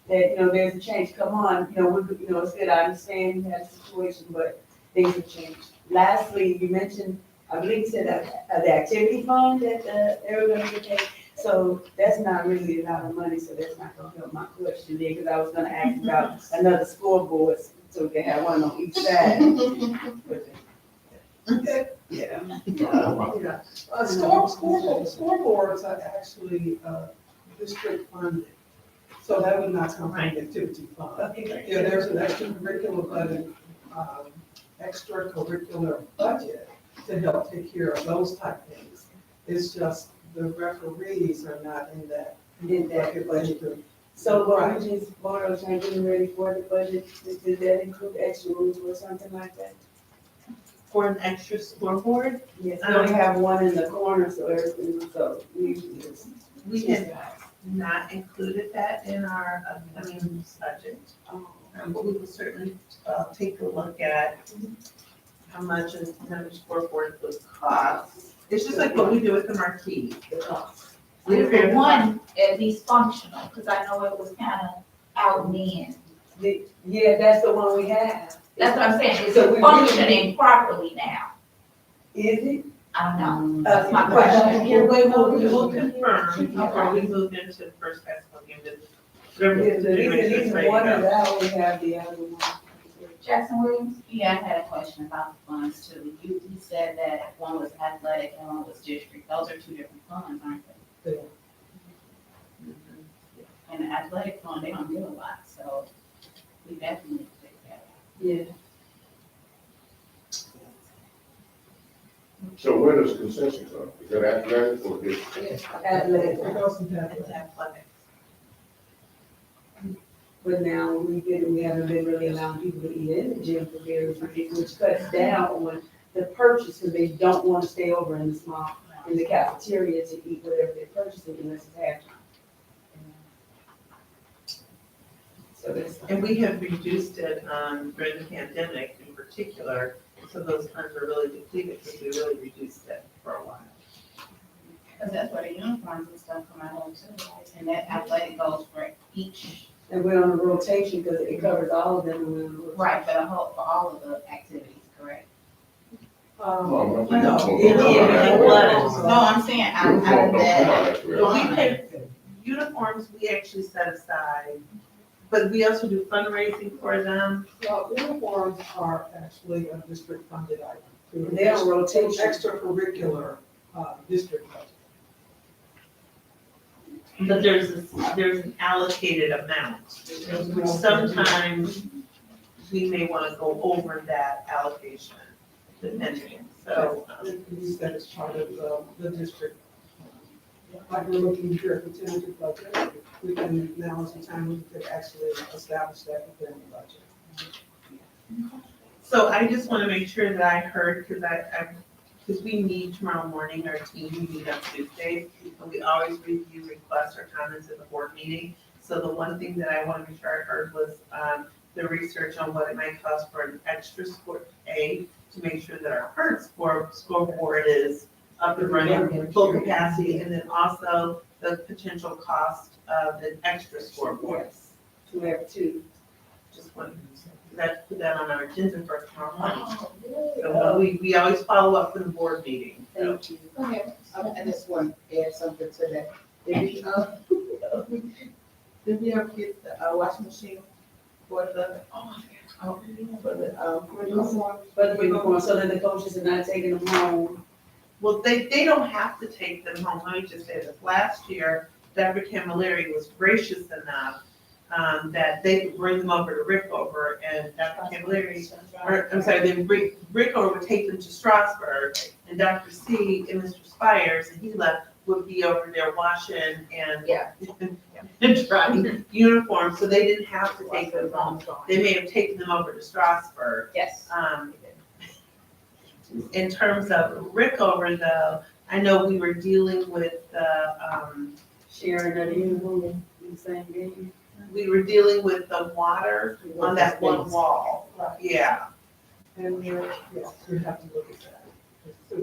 that, there's a change. Come on, it's good. I understand you had a situation, but things have changed. Lastly, you mentioned, I believe you said that the activity fund that they were gonna get paid. So that's not really a lot of money, so that's not gonna help my question there, because I was gonna ask about another scoreboard, so we can have one on each side. Yeah. Scoreboards are actually, district funded, so that would not come from the activity fund. Yeah, there's an extracurricular budget to help take care of those type things. It's just the referees are not in that budget. So what we just borrowed, getting ready for the budget, did that include extra rules or something like that? For an extra scoreboard, Yes, we only have one in the corner, so everything, so we had not included that in our upcoming budget. But we will certainly take a look at how much a scoreboard would cost. It's just like what we do with the marquee, the cost. the one at least functional, because I know it was kind of out in the end. Yeah, that's the one we have. That's what I'm saying, it's So we functioning properly now. Is it? I don't know, that's my question. We'll confirm before we move into the first basketball game. At least one of that, we have the other one. Jackson Williams? Yeah, I had a question about the funds too. You said that one was athletic and one was district. Those are two different funds, aren't they? Yeah. And the athletic fund, they don't do a lot, so we definitely need to take that. Yeah. So where does concession come? Is that athletic or district? Athletic. It goes into It's that. athletic. But now we haven't been really allowing people to eat in the gym for various reasons, which cuts down on the purchase, because they don't want to stay over in the cafeteria to eat whatever they're purchasing unless it's halftime. So that's. And we have reduced it during the pandemic in particular, so those funds are really depleted because we really reduced it for a while. Because that's where the uniforms and stuff come out of too, right? And that athletic goes for each. And we're on a rotation because it covers all of them. And we're on a rotation. Right, for all of the activities, correct? No, No, it was. No, I'm saying out of Don't come that. out that way. But we pay, uniforms, we actually set aside, but we also do fundraising for them. Well, uniforms are actually a district funded item. They don't rotate. Extracurricular, district budget. But there's an allocated amount, which sometimes we may wanna go over that allocation, depending, so. At least that is part of the district. Like we're looking here at the tentative budget, we can, now is the time we could actually establish that within the budget. So I just wanna make sure that I heard, because we meet tomorrow morning, our team, we meet on Tuesdays, and we always review requests or comments at the board meeting. So the one thing that I wanna make sure I heard was, the research on what it might cost for an extra sport A, to make sure that our current scoreboard is up and running, full capacity, and then also the potential cost of an extra scoreboard. Yes, we have two. Just wanted to put that on our agenda for tomorrow morning. So we always follow up for the board meeting. So. Thank you. Okay, I just want to add something to that. Did we ever get the washing machine for the, for the uniform? But we're going, so that the coaches are not taking them home. Well, they don't have to take them home. Let me just say this. Last year, Dr. Camilleri was gracious enough that they could bring them over to Rickover, and Dr. Camilleri, or I'm sorry, then Rickover would take them to Strasburg, and Dr. C and Mr. Spires, and he left, would be over there washing and and drying uniforms, so they didn't have to take them home. They may have taken them over to Strasburg. Yes. In terms of Rickover though, I know we were dealing with Sharing that uniform in the same game. we were dealing with the water on that one wall. Yeah. And yes, we have to look at that.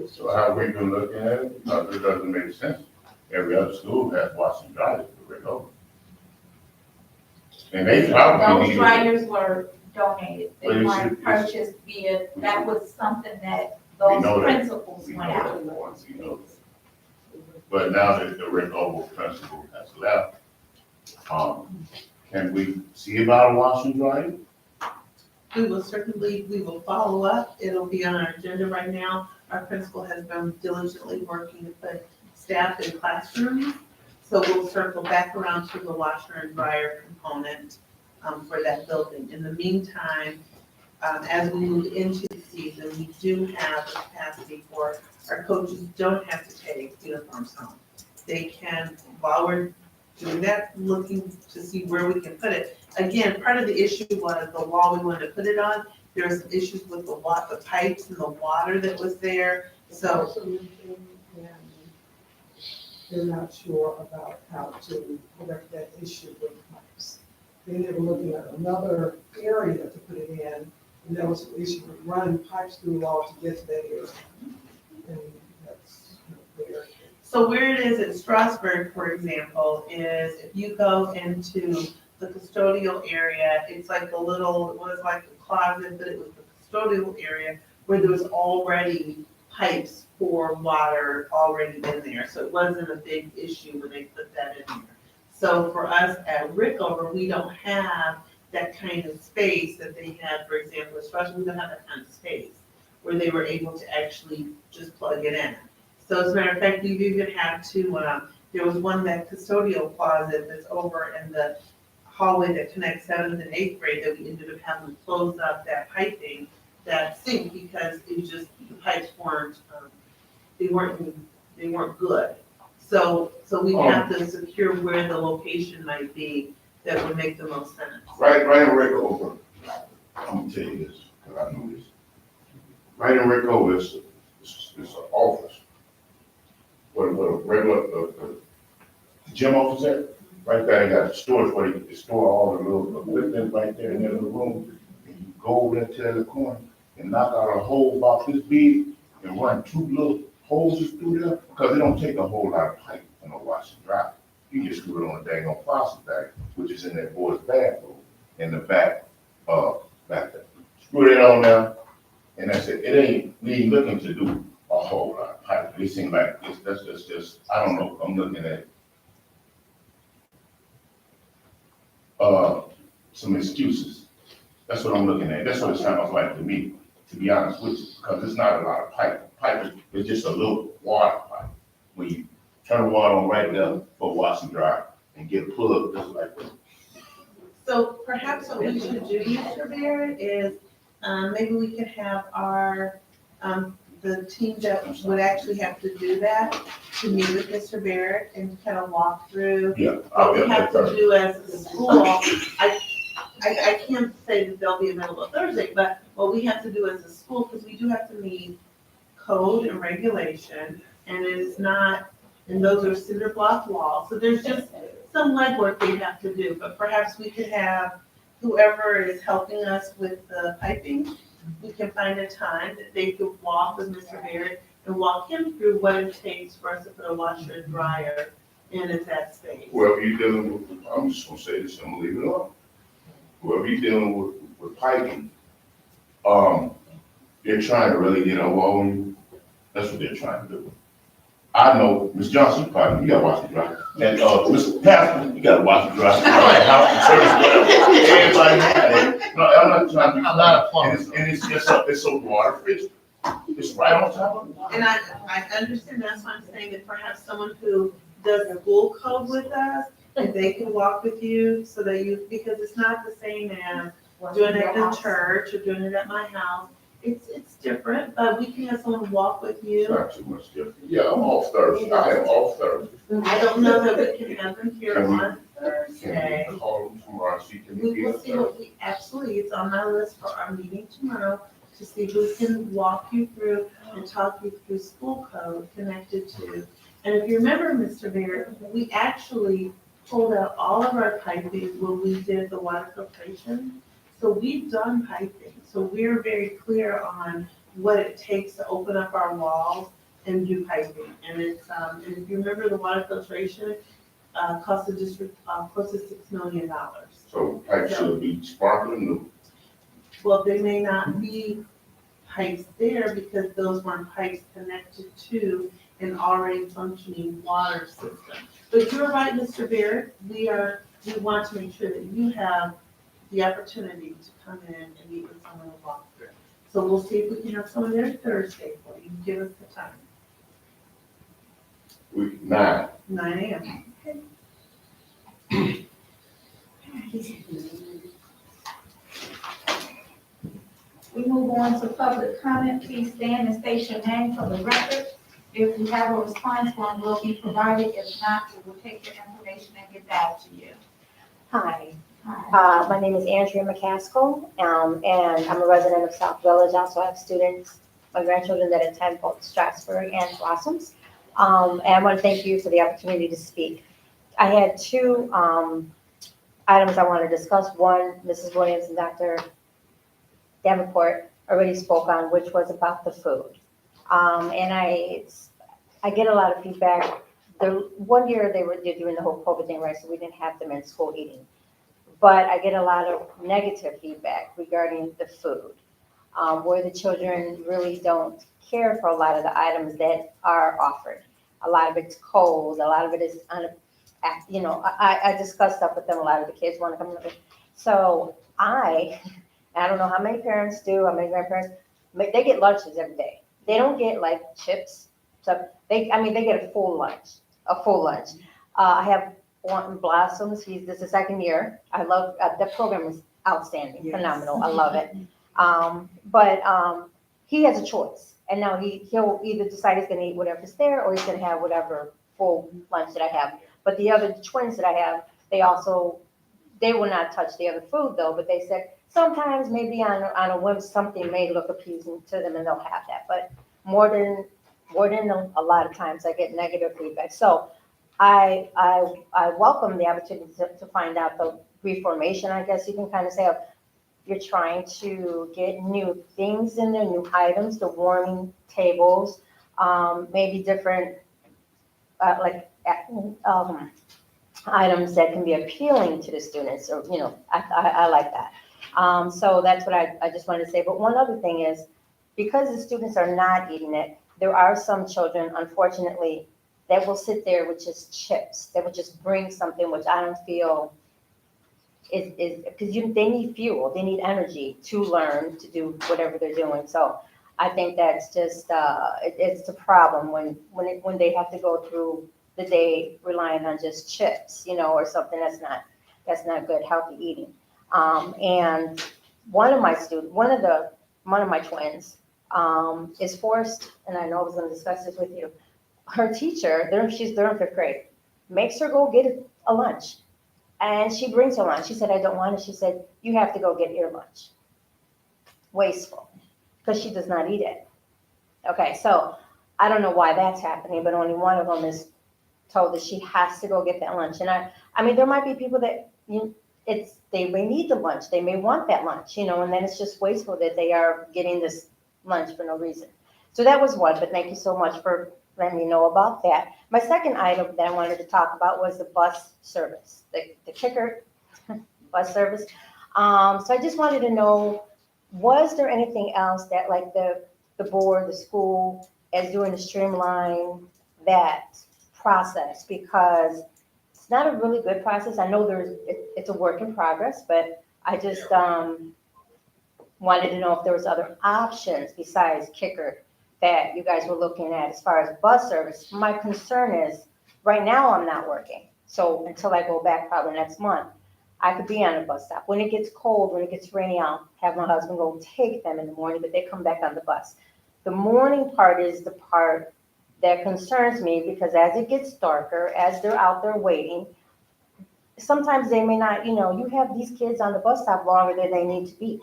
So how we been looking at it, because it doesn't make sense. Every other school has wash and dry it right over. And they probably Those need. dryers were donated, they But it's- weren't it's- purchased via, that was something that We those know that. principals We know went that, out. we know that. But now that the Rickover principal has left, can we see about a wash and dry? We will follow up. It'll be on our agenda right now. Our principal has been diligently working to put staff in classrooms. So we'll circle back around to the washer and dryer component for that building. In the meantime, as we move into the season, we do have the capacity for our coaches don't have to take uniforms home. They can, while we're doing that, looking to see where we can put it. Again, part of the issue was the wall we wanted to put it on. There were some issues with the pipes and the water that was there. So They're not sure about how to correct that issue with pipes. Then they were looking at another area to put it in, and there was an issue with running pipes through the wall to get to that area. And that's there. So where it is in Strasburg, for example, is if you go into the custodial area, it's like a little, it was like a closet, but it was the custodial area where there was already pipes for water already in there. So it wasn't a big issue when they put that in there. So for us at Rickover, we don't have that kind of space that they had, for example, especially we don't have that kind of space where they were able to actually just plug it in. So as a matter of fact, we've even had to, there was one, that custodial closet that's over in the hallway that connects 7th and 8th grade, that we ended up having to close up that piping, that sink, because it was just, the pipes weren't, they weren't good. So we have to secure where the location might be that would make the most sense. Right in Rickover, I'm gonna tell you this, because I know this. Right in Rickover is an office. What a regular gym office there, right there, you got storage where you can store all the little equipment right there in that little room. And you go over there to that little corner and knock out a hole about this big and run 2 little hoses through there, because it don't take a whole lot of pipe on a wash and dry. You just screw it on a dang on plastic bag, which is in that boy's bathroom, in the back there. Screw that on there, And that's it. We ain't looking to do a whole lot. It seems like that's just, I don't know, I'm looking at, some excuses. That's what I'm looking at. That's what it sounds like to me, to be honest with you, because it's not a lot of pipe. Pipe is just a little water pipe. When you turn the water on right there for wash and dry and get a plug just like this. So perhaps what we should do, Mr. Barrett, is, maybe we could have our, the team that would actually have to do that, to meet with Mr. Barrett and kind of walk through Yeah, I'll what be we up have there to Thursday. do as a school. I can't say that they'll be available Thursday, but what we have to do as a school, because we do have to meet code and regulation, and it's not, and those are cinder block walls, so there's just some legwork they have to do, but perhaps we could have whoever is helping us with the piping, we can find a time that they could walk with Mr. Barrett and walk him through what it takes for us to put a washer and dryer in at that space. Whoever you're dealing with, I'm just gonna say this, I'm gonna leave it alone. Whoever you're dealing with piping, they're trying to really get a wall on you. That's what they're trying to do. I know, Ms. Johnson, probably, you gotta watch it dry. And, Mr. Pastor, you gotta watch it dry. House, church, whatever. Everybody has it. No, I'm not trying to be. I'm not a plumber. And it's just, it's a water fixture. It's right on top of it. And I understand, that's why I'm saying that perhaps someone who does school code with us, if they can walk with you so that you, because it's not the same as doing it at the church or doing it at my house. It's different, but we can have someone walk with It's you. not too much different. Yeah, I'm off Thursday. I am off Thursday. I don't know that we can have them here Can we- on Thursday. Can we call them tomorrow, see, can We we will get see up what we, absolutely, it's on my list for our meeting tomorrow, to see who can walk you through and talk you through school code connected to. And if you remember, Mr. Barrett, we actually pulled out all of our piping when we did the water filtration. So we've done piping, so we're very clear on what it takes to open up our walls and do piping. And it's, and if you remember, the water filtration, cost the district, close to $6 million. So pipes should be sparkling new. Well, there may not be pipes there because those weren't pipes connected to an already functioning water system. But you're right, Mr. Barrett, we want to make sure that you have the opportunity to come in and meet with someone and walk through. So we'll see if we can have someone there Thursday for you. Give us the time, We, 9. 9 a.m. We move on to public comment. Please stand and state your name for the record. If you have a response, one will be provided. If not, we will take your information and get back to you. Hi, Hi. my name is Andrea McCaskill, and I'm a resident of South Village. I also have students, my grandchildren that attend both Strasburg and Blossoms. And I want to thank you for the opportunity to speak. I had two items I want to discuss. One, Mrs. Williams and Dr. Davenport already spoke on, which was about the food. And I get a lot of feedback. The one year they're doing the whole COVID thing, right? So we didn't have them in school eating. But I get a lot of negative feedback regarding the food, where the children really don't care for a lot of the items that are offered. A lot of it's cold. A lot of it is, I discuss stuff with them. A lot of the kids want to come. So I don't know how many parents do, how many grandparents, but they get lunches every day. They don't get like chips. So they get a full lunch. I have one Blossoms. This is the second year. I love the program is outstanding, Yes. phenomenal. I love it. But he has a choice, and now he'll either decide he's going to eat whatever's there, or he's going to have whatever full lunch that I have. But the other twins that I have, they will not touch the other food though. But they said sometimes maybe on a whim something may look appeasing to them, and they'll have that. But more than a lot of times I get negative feedback. So I welcome the opportunity to find out the reformation, I guess you can kind of say, of you're trying to get new things in there, new items, the warming tables, maybe different items that can be appealing to the students, or I like that. So that's what I just wanted to say. But one other thing is, because the students are not eating it, there are some children, unfortunately, that will sit there with just chips. They will just bring something which I don't feel is, because they need fuel, they need energy to learn, to do whatever they're doing. So I think that's just, it's a problem when they have to go through the day relying on just chips, or something that's not good, healthy eating. And one of my twins, is forced, and I know I was gonna discuss this with you, her teacher, they're in 5th grade, makes her go get a lunch. And she brings her lunch. She said, I don't want it. She said, you have to go get your lunch. Wasteful, because she does not eat it. Okay, so I don't know why that's happening, but only one of them is told that she has to go get that lunch. And I mean, there might be people that, they may need the lunch. They may want that lunch, and then it's just wasteful that they are getting this lunch for no reason. So that was one, but thank you so much for letting me know about that. My second item that I wanted to talk about was the bus service, the kicker bus service. So I just wanted to know, was there anything else that like the board, the school is doing to streamline that process? Because it's not a really good process. I know it's a work in progress, but I just wanted to know if there was other options besides kicker that you guys were looking at as far as bus service. My concern is, right now I'm not working. So until I go back probably next month, I could be on a bus stop. When it gets cold, when it gets rainy, I'll have my husband go take them in the morning, but they come back on the bus. The morning part is the part that concerns me, because as it gets darker, as they're out there waiting, sometimes they may not, you have these kids on the bus stop longer than they need to be,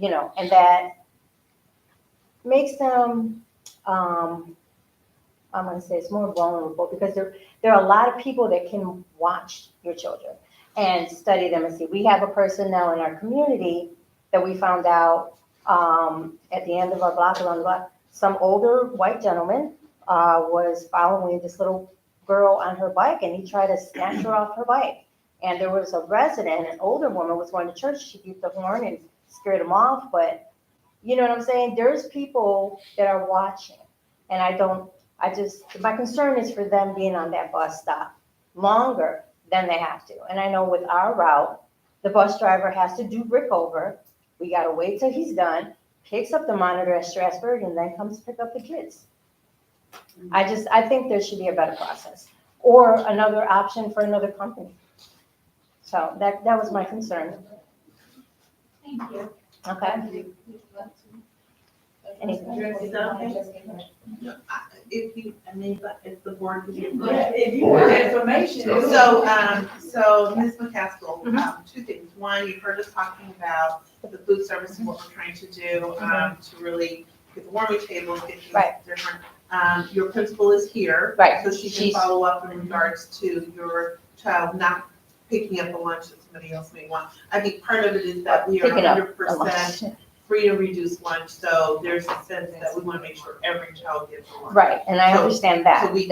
and that makes them, I'm gonna say it's more vulnerable, because there are a lot of people that can watch your children and study them and see. We have a person now in our community that we found out at the end of our block, along the block, some older white gentleman was following this little girl on her bike, and he tried to snatch her off her bike. And there was a resident, an older woman, was going to church. She beat the horn and scared him off, but you know what I'm saying? There's people that are watching, and my concern is for them being on that bus stop longer than they have to. And I know with our route, the bus driver has to do Rickover. We gotta wait till he's done, picks up the monitor at Strasburg, and then comes pick up the kids. I think there should be a better process, or another option for another company. So that was my concern. Thank you. Okay? If the board could give. Yeah, if you want information. So Ms. McCaskill, Mm-hmm. two things. One, you've heard us talking about the food service and what we're trying to do, to really get the warming tables, get things Right. different. Your principal is here. Right. So she can She's- follow up in regards to your child not picking up a lunch that somebody else may want. I think part of it is that we are Picking up a 100% lunch. free to reduce lunch, so there's a sense that we want to make sure every child gets a lunch. Right, and I So- understand So that. we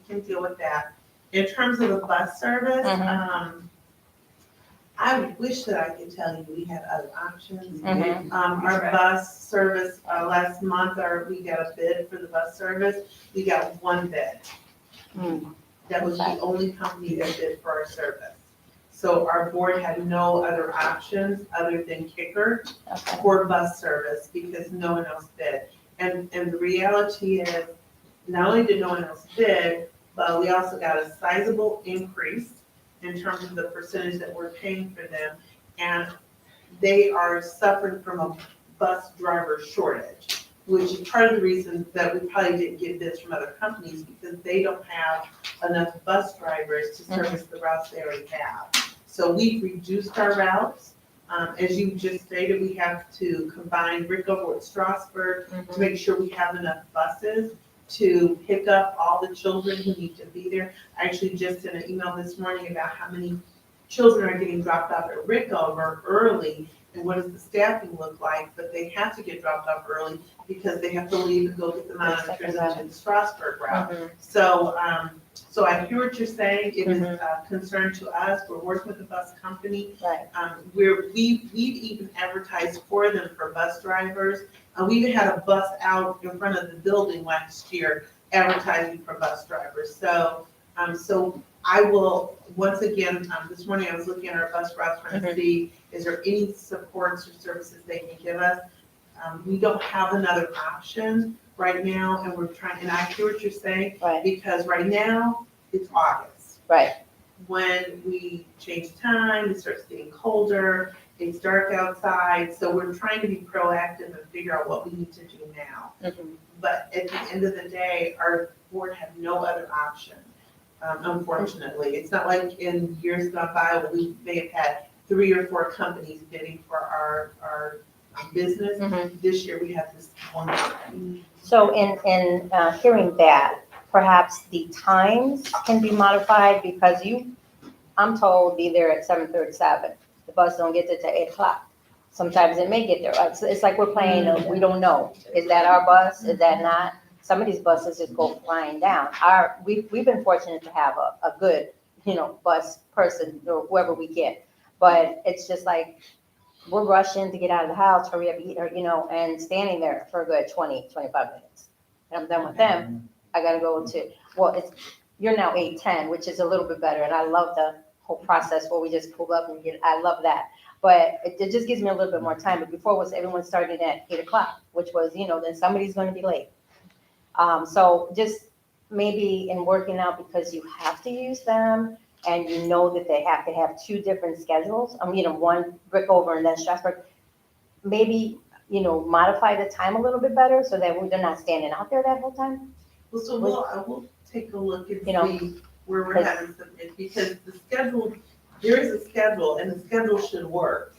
can deal with that. In terms of the bus service, Mhm. I wish that I could tell you we had other options. Mhm. Our bus service, last month, we got a bid for the bus service. We got one bid. Mm. That was the only company that bid for our service. So our board had no other options other than Kicker Okay. for bus service, because no one else bid. And the reality is, not only did no one else bid, but we also got a sizable increase in terms of the percentage that we're paying for them. And they are suffering from a bus driver shortage, which is part of the reason that we probably didn't get bids from other companies, because they don't have enough bus drivers to service the routes they already have. So we've reduced our routes. As you just stated, we have to combine Rickover with Strasburg to make sure we have enough buses to pick up all the children who need to be there. I actually just sent an email this morning about how many children are getting dropped off at Rickover early, and what does the staffing look like, but they have to get dropped off early because they have to leave and go get the monitors into the Strasburg route. Mhm. So, So I hear what you're saying. It is a concern to us. We're working with the bus company. Right. We've even advertised for them for bus drivers. We even had a bus out in front of the building last year advertising for bus drivers. So I will, once again, this morning I was looking at our bus routes trying to see, is there any supports or services they can give us? We don't have another option right now, and we're trying, and I hear what you're saying, because right now, it's August. Right. When we change time, it starts getting colder, it's dark outside, so we're trying to be proactive and figure out what we need to do now. But at the end of the day, our board had no other option, unfortunately. It's not like in years gone by, where we may have had 3 or 4 companies bidding for our business. This year, we have this one. So in hearing that, perhaps the times can be modified, because I'm told be there at 7:37. The bus don't get there till 8 o'clock. Sometimes it may get there. It's like we're playing, we don't know. Is that our bus? Is that not? Some of these buses just go flying down. We've been fortunate to have a good, bus person, or whoever we get. But it's just like, we're rushing to get out of the house, hurry up, eat, and standing there for a good 20, 25 minutes. And I'm done with them. I gotta go you're now 8:10, which is a little bit better. And I love the whole process where we just pull up and I love that. But it just gives me a little bit more time. But before was everyone started at 8 o'clock, which was, then somebody's gonna be late. So just maybe in working out, because you have to use them, and you know that they have to have 2 different schedules, one Rickover and then Strasburg, maybe, modify the time a little bit better so that they're not standing out there that whole time. Well, so I will take a look and see where we're having some, because the schedule, there is a schedule, and the schedule should work.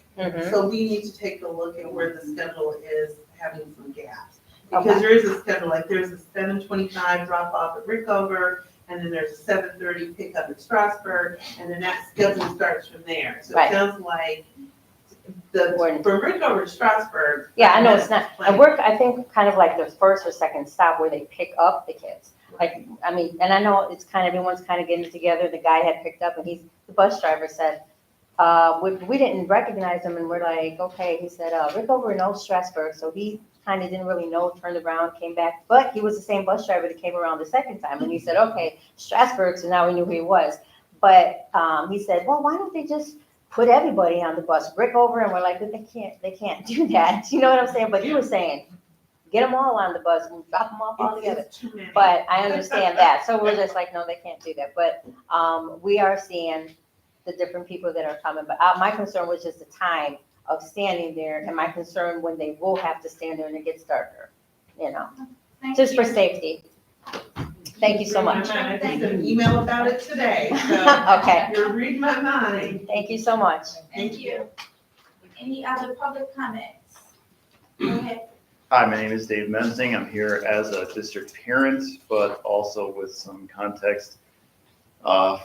So we need to take a look at where the schedule is having some gaps. Because there is a schedule, like there's a 7:25 drop off at Rickover, and then there's a 7:30 pickup at Strasburg, and then that schedule starts from there. So it sounds like from Rickover to Strasburg. Yeah, I know it's not. I think kind of like the first or second stop where they pick up the kids. And I know it's everyone's kind of getting together. The guy had picked up, and the bus driver said, we didn't recognize him, and we're like, okay. He said, Rickover knows Strasburg, so he kind of didn't really know, turned around, came back, but he was the same bus driver that came around the second time, and he said, okay, Strasburg, so now we knew who he was. But he said, well, why don't they just put everybody on the bus, Rickover? And we're like, they can't do that. You know what I'm saying? But he was saying, get them all on the bus and drop them off all together. But I understand that. So we're just like, no, they can't do that. But we are seeing the different people that are coming. But my concern was just the time of standing there, and my concern when they will have to stand there and it gets darker, just for safety. Thank you so much. I sent an email about it today, so okay. You're reading my mind. Thank you so much. Thank you. Any other public comments? Go ahead. Hi, my name is Dave Mensing. I'm here as a district parent, but also with some context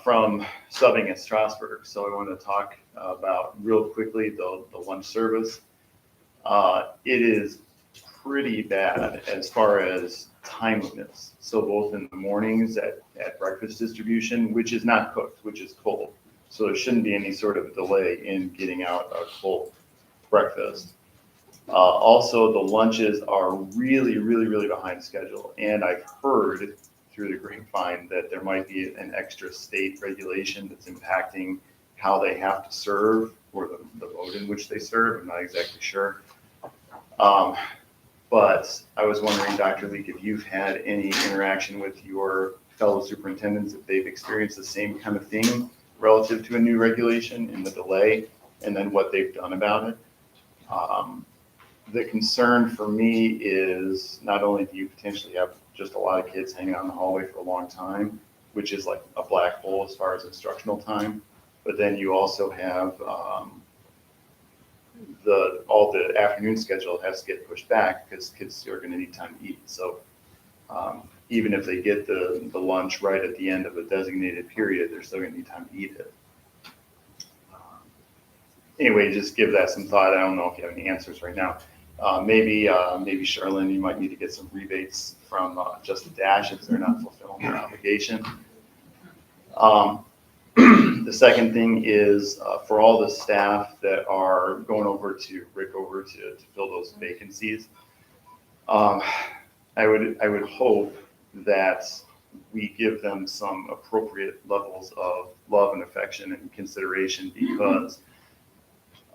from subbing at Strasburg. So I want to talk about real quickly the lunch service. It is pretty bad as far as time limits. So both in the mornings at breakfast distribution, which is not cooked, which is cold. So there shouldn't be any sort of delay in getting out a cold breakfast. Also, the lunches are really, really, really behind schedule. And I've heard through the grapevine that there might be an extra state regulation that's impacting how they have to serve, or the mode in which they serve. I'm not exactly sure. But I was wondering, Dr. Leek, if you've had any interaction with your fellow superintendents, if they've experienced the same kind of thing relative to a new regulation and the delay, and then what they've done about it. The concern for me is not only do you potentially have just a lot of kids hanging out in the hallway for a long time, which is like a black hole as far as instructional time, but then you also have all the afternoon schedule has to get pushed back because kids are going to need time to eat. So even if they get the lunch right at the end of a designated period, they're still going to need time to eat it. Anyway, just give that some thought. I don't know if you have any answers right now. Maybe Charlene, you might need to get some rebates from Just a Dash if they're not fulfilling their obligation. The second thing is for all the staff that are going over to Rickover to fill those vacancies. I would hope that we give them some appropriate levels of love and affection and consideration because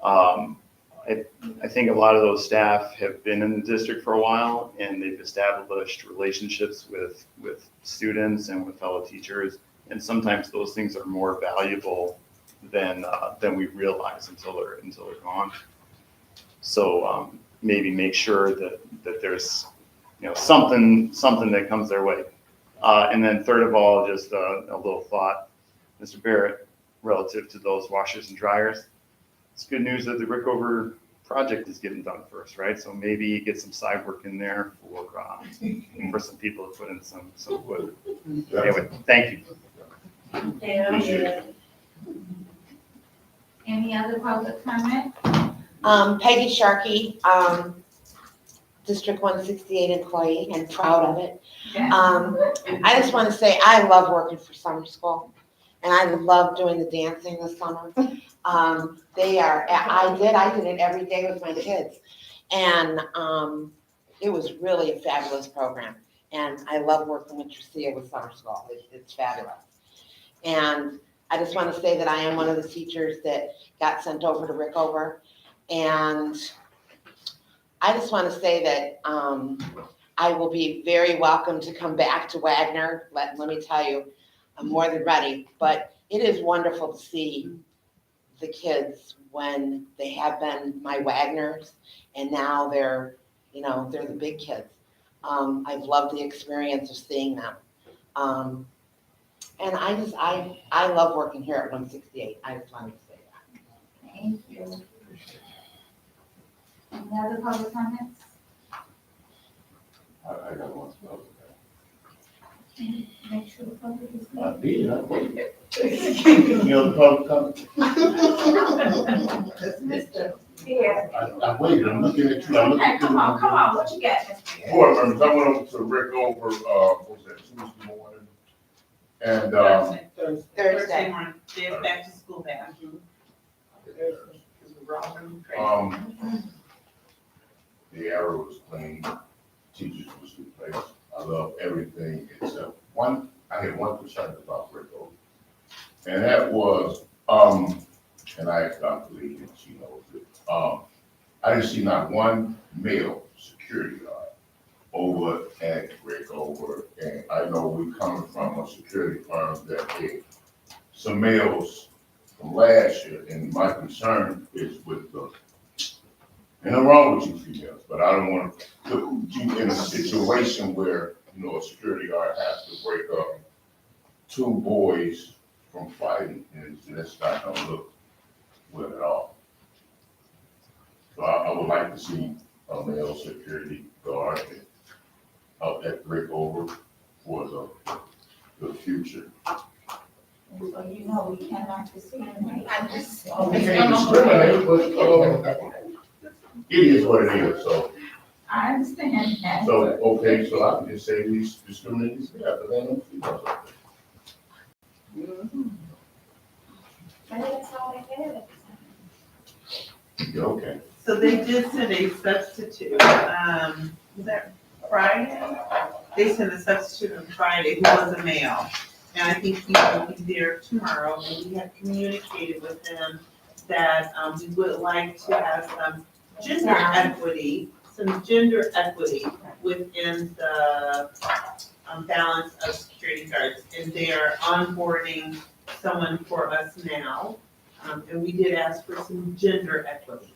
I think a lot of those staff have been in the district for a while and they've established relationships with students and with fellow teachers. And sometimes those things are more valuable than we realize until they're gone. So maybe make sure that there's something that comes their way. And then third of all, just a little thought, Mr. Barrett, relative to those washers and dryers. It's good news that the Rickover project is getting done first, right? So maybe get some side work in there for some people to put in some wood. Anyway, thank you. Any other public comment? Peggy Sharkey, District 168 employee and proud of it. I just want to say I love working for summer school and I love doing the dancing this summer. I did it every day with my kids and it was really a fabulous program and I love working with Tricia with summer school. It's fabulous. And I just want to say that I am one of the teachers that got sent over to Rickover and I just want to say that I will be very welcome to come back to Wagner. Let me tell you, I'm more than ready. But it is wonderful to see the kids when they have been my Wagners, and now they're the big kids. I've loved the experience of seeing them, and I love working here at 168. I just wanted to say that. Thank you. Any other public comments? I got one. Make sure the public is I clear. did, I waited. You know, the public comment. Mr. Pierre. I waited, I'm looking at you, I'm looking Okay, at come on, what you got, Mr. Pierre? Board members, I went over to Rickover, what was that, Tuesday morning? And, Thursday. morning, they're back to school back. The arrow was clean, teachers was replaced. I love everything except one, I had one concern about Rickover. And that was, and I asked Dr. Lee, and she knows it. I didn't see not one male security guard over at Rickover. And I know we coming from a security firm that had some males from last year, and my concern is with the, and I'm wrong with you females, but I don't want to put you in a situation where, a security guard has to break up two boys from fighting, and that's not gonna look good at all. So I would like to see a male security guard up at Rickover for the future. So you know we cannot discriminate. We can't discriminate, but, it is what it is, so. I understand that. So, okay, so I can just say we discriminate against that, but then females up there. Okay. So they did send a substitute, was that Friday? They sent a substitute on Friday who was a male. And I think he will be there tomorrow, and we have communicated with him that, we would like to have some gender equity within the, balance of security guards. And they are onboarding someone for us now, and we did ask for some gender equity.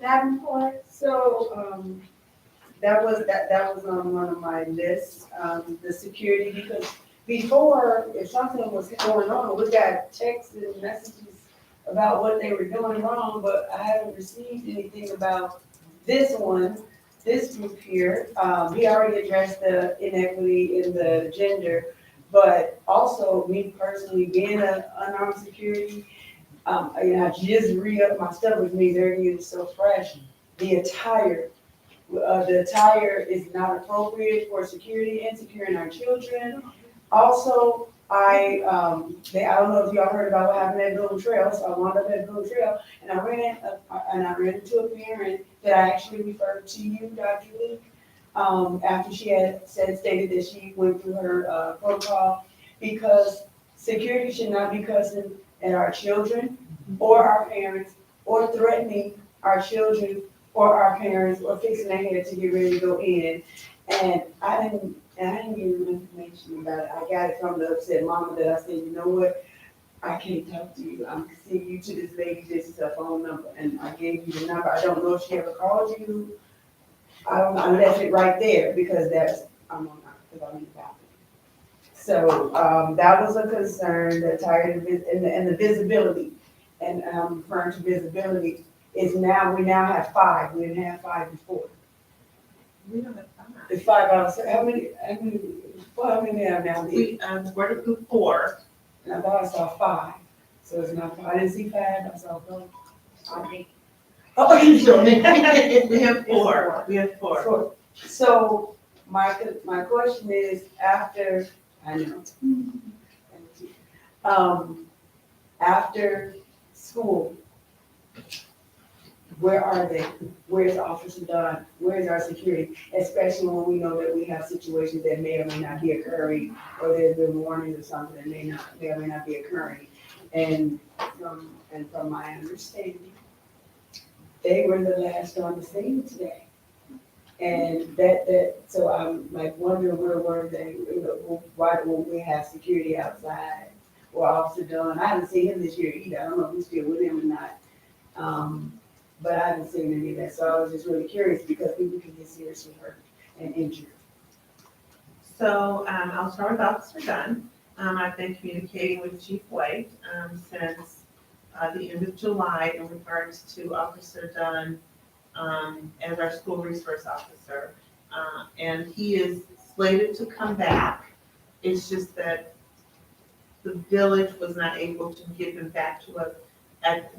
Davenport? So, that was on one of my lists, the security, because before, if something was going on, we got texts and messages about what they were doing wrong, but I haven't received anything about this group here. He already addressed the inequity in the gender, but also me personally, being an unarmed security, I just re-upped my stuff, which means everything is so fresh. The attire is not appropriate for security and securing our children. Also, I don't know if y'all heard about what happened at Golden Trail, so I wound up at Golden Trail, and I ran into a parent that I actually referred to you, Dr. Lee, after she had stated that she went through her protocol, because security should not be cussing at our children or our parents, or threatening our children or our parents, or fixing their head to get ready to go in. And I didn't give you information about it. I got it from the upset mama that I said, you know what? I can't talk to you. I'm sending you to this lady, this is her phone number. And I gave you the number. I don't know if she ever called you. I don't know. I left it right there because I'm in the bathroom. So, that was a concern, the tired, and the visibility. And I'm referring to visibility is now, we now have 5. We didn't have 5 before. We don't have time. It's 5 out of, how many we have now? We, we're to group 4. And I thought I saw 5, so it's not 5, I didn't see 5, I saw 4. Oh, you sure? We have 4. We have 4. So, my question is, after, I know, after school, where are they? Where's Officer Don? Where's our security? Especially when we know that we have situations that may or may not be occurring, or there's been warnings or something that may or may not be occurring. And from my understanding, they were the last on the scene today. And so I'm like wondering where were they, why don't we have security outside? Or Officer Dunn, I haven't seen him this year either, I don't know if he's still with him or not. But I haven't seen any of that, so I was just really curious because people can get seriously hurt and injured. So, I'll start with Officer Dunn. I've been communicating with Chief White, since, the end of July in regards to Officer Dunn, as our school resource officer. And he is slated to come back. It's just that the village was not able to give him back to us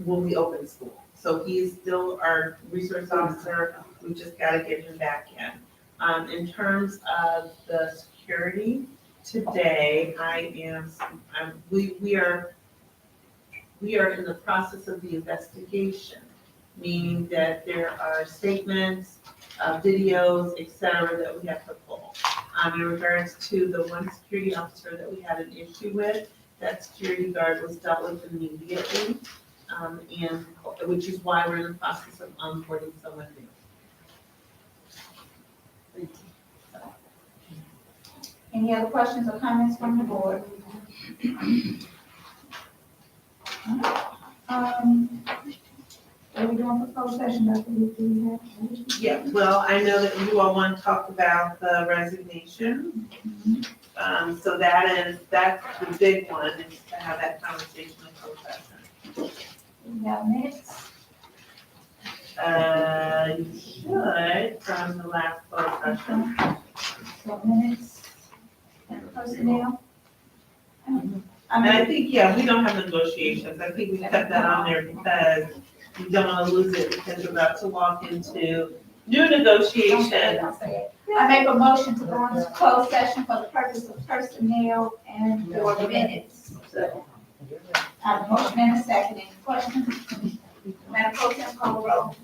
when we opened school. So he is still our resource officer. We just gotta get him back in. In terms of the security, today we are in the process of the investigation, meaning that there are statements, videos, et cetera, that we have to pull. In regards to the one security officer that we had an issue with, that security guard was dealt with immediately, and which is why we're in the process of onboarding someone new. Any other questions or comments from the board? What are we doing for closed session? Dr. Lee, do we have? Yeah, well, I know that you all want to talk about the resignation. So that's the big one, is to have that conversation in closed session. We have minutes. You should, from the last closed session. So minutes and personnel. And I think, yeah, we don't have negotiations. I think we kept that on there because we don't want to lose it, because we're about to walk into new negotiations. Don't say it. I make a motion to go into closed session for the purpose of personnel and for minutes. I have a motion and a second. Any questions? Madam Pro Tem, call the roll.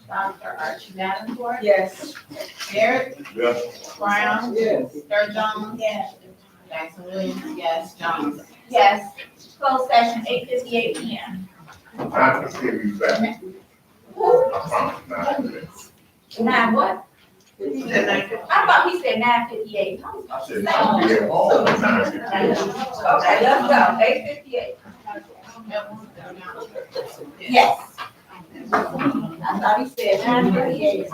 Dr. Archie Davenport. Yes. Garrett. Yes. Brown. Yes. Sturjones. Yes. Jackson Williams, yes. Jones. Yes. Closed session, 8:58 p.m. I can see you back. I promise, 9 minutes. 9 what? He said 9:50. I thought he said 9:58. I said, I'll be at home at 9:15. Okay, let's go. 8:58. Yes. I thought he said 9:58.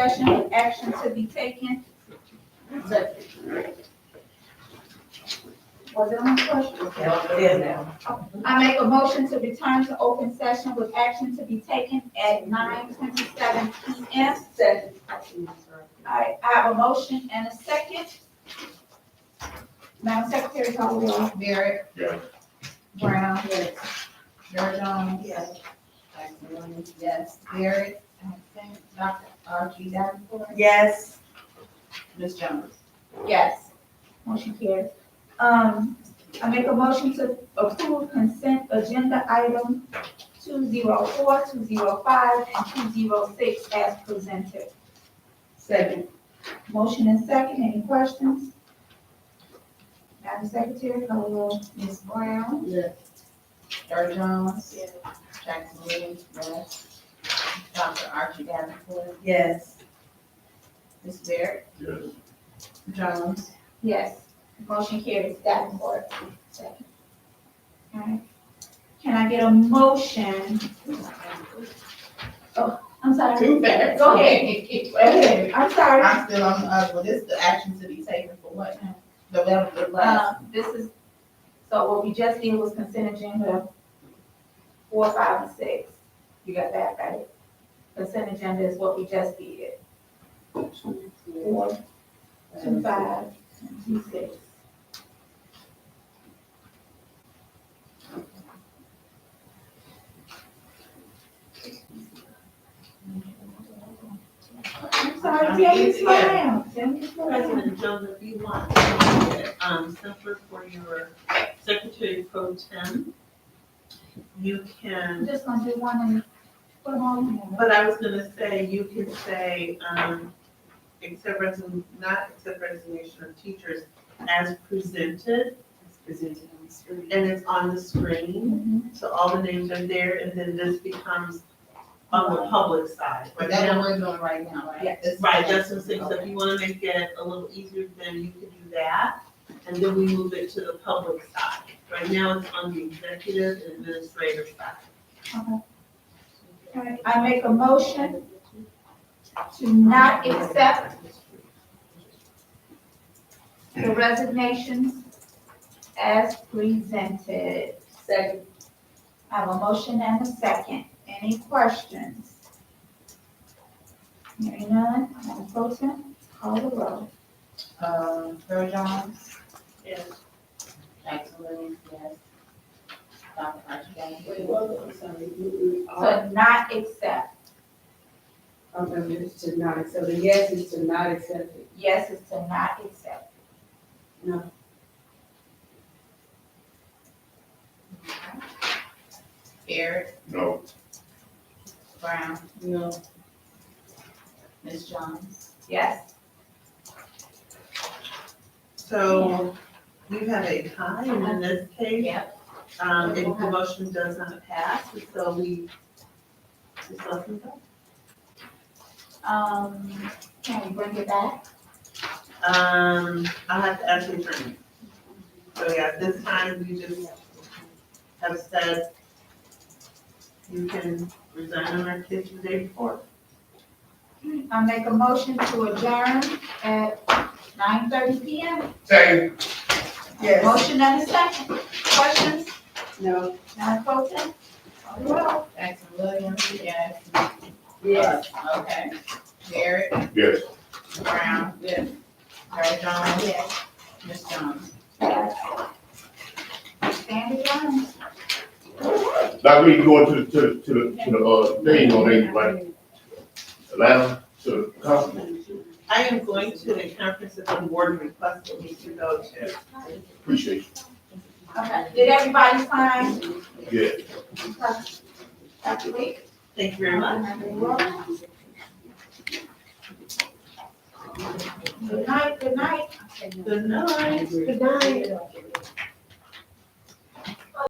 Session with action to be taken. Was it on the question? Yeah, it is now. I make a motion to return to open session with action to be taken at 9:27 PM. Second. All right, I have a motion and a second. Madam Secretary, call the roll. Barrett. Yeah. Brown. Yes. George Jones. Yes. Jackson Williams, yes. Barrett. Absent. Dr. Archie Davenport. Yes. Ms. Jones. Yes. Motion carries. I make a motion to approve consent agenda item 204, 205, and 206 as presented. Second. Motion and second, any questions? Madam Secretary, call the roll. Ms. Brown. Yes. George Jones. Yes. Jackson Williams, yes. Dr. Archie Davenport. Yes. Ms. Barrett. Yes. Jones. Yes. Motion carries. Davenport. Second. All right. Can I get a motion? Oh, I'm sorry. Too fast. Go ahead. Go ahead. I'm sorry. I'm still on, well, this is the action to be taken for what? The last. This is, so what we just did was consent agenda 4, 5, and 6. You got that, right? Consent agenda is what we just did. 4, 2, 5, and 2, 6. I'm sorry, tell me slow down. Tell me slow down. President Jones, if you want to make it simpler for your secretary pro tem, you I'm can, just gonna do one and put them all in there. but I was gonna say, you can say, not accept resignation of teachers as presented, Presented on the screen. and it's on the screen, so all the names are there, and then this becomes on the public side. Right That's now, what we're doing right now, right? Yeah. right, that's what I'm saying, so if you wanna make it a little easier, then you can do that, and then we move it to the public side. Right now, it's on the executive and administrative side. All right, I make a motion to not accept the resignations as presented. Second. I have a motion and a second. Any questions? Hearing none, Madam Pro Tem, call the roll. George Jones. Yes. Jackson Williams, yes. Dr. Archie Davenport. Wait, what, I'm sorry, To not accept. it's to not accept, the yes is to not accept it. Yes is to not accept. No. Barrett. No. Brown. No. Ms. Jones. Yes. So you have a tie, and in this case, Yep. if the motion does not pass, so we just let them go. Can we bring it back? I'll have to ask the attorney. So yeah, this time you just have said you can resign on our kids the day before. I make a motion to adjourn at 9:30 PM. Second. Yes. Motion and a second. Questions? No. Madam Pro Tem? Call the roll. Jackson Williams, yes. Yes. Okay. Barrett. Yes. Brown. Yes. George Jones. Yes. Ms. Jones. Yes. Stand adjourned. Now we going to the thing on eight, right? Atlanta, to the conference. I am going to the conference that the board requested me to go to. Appreciate you. Okay. Did everybody sign? Yeah. Dr. Lee? Thank you very much. Good night, good night. Good night. Good night.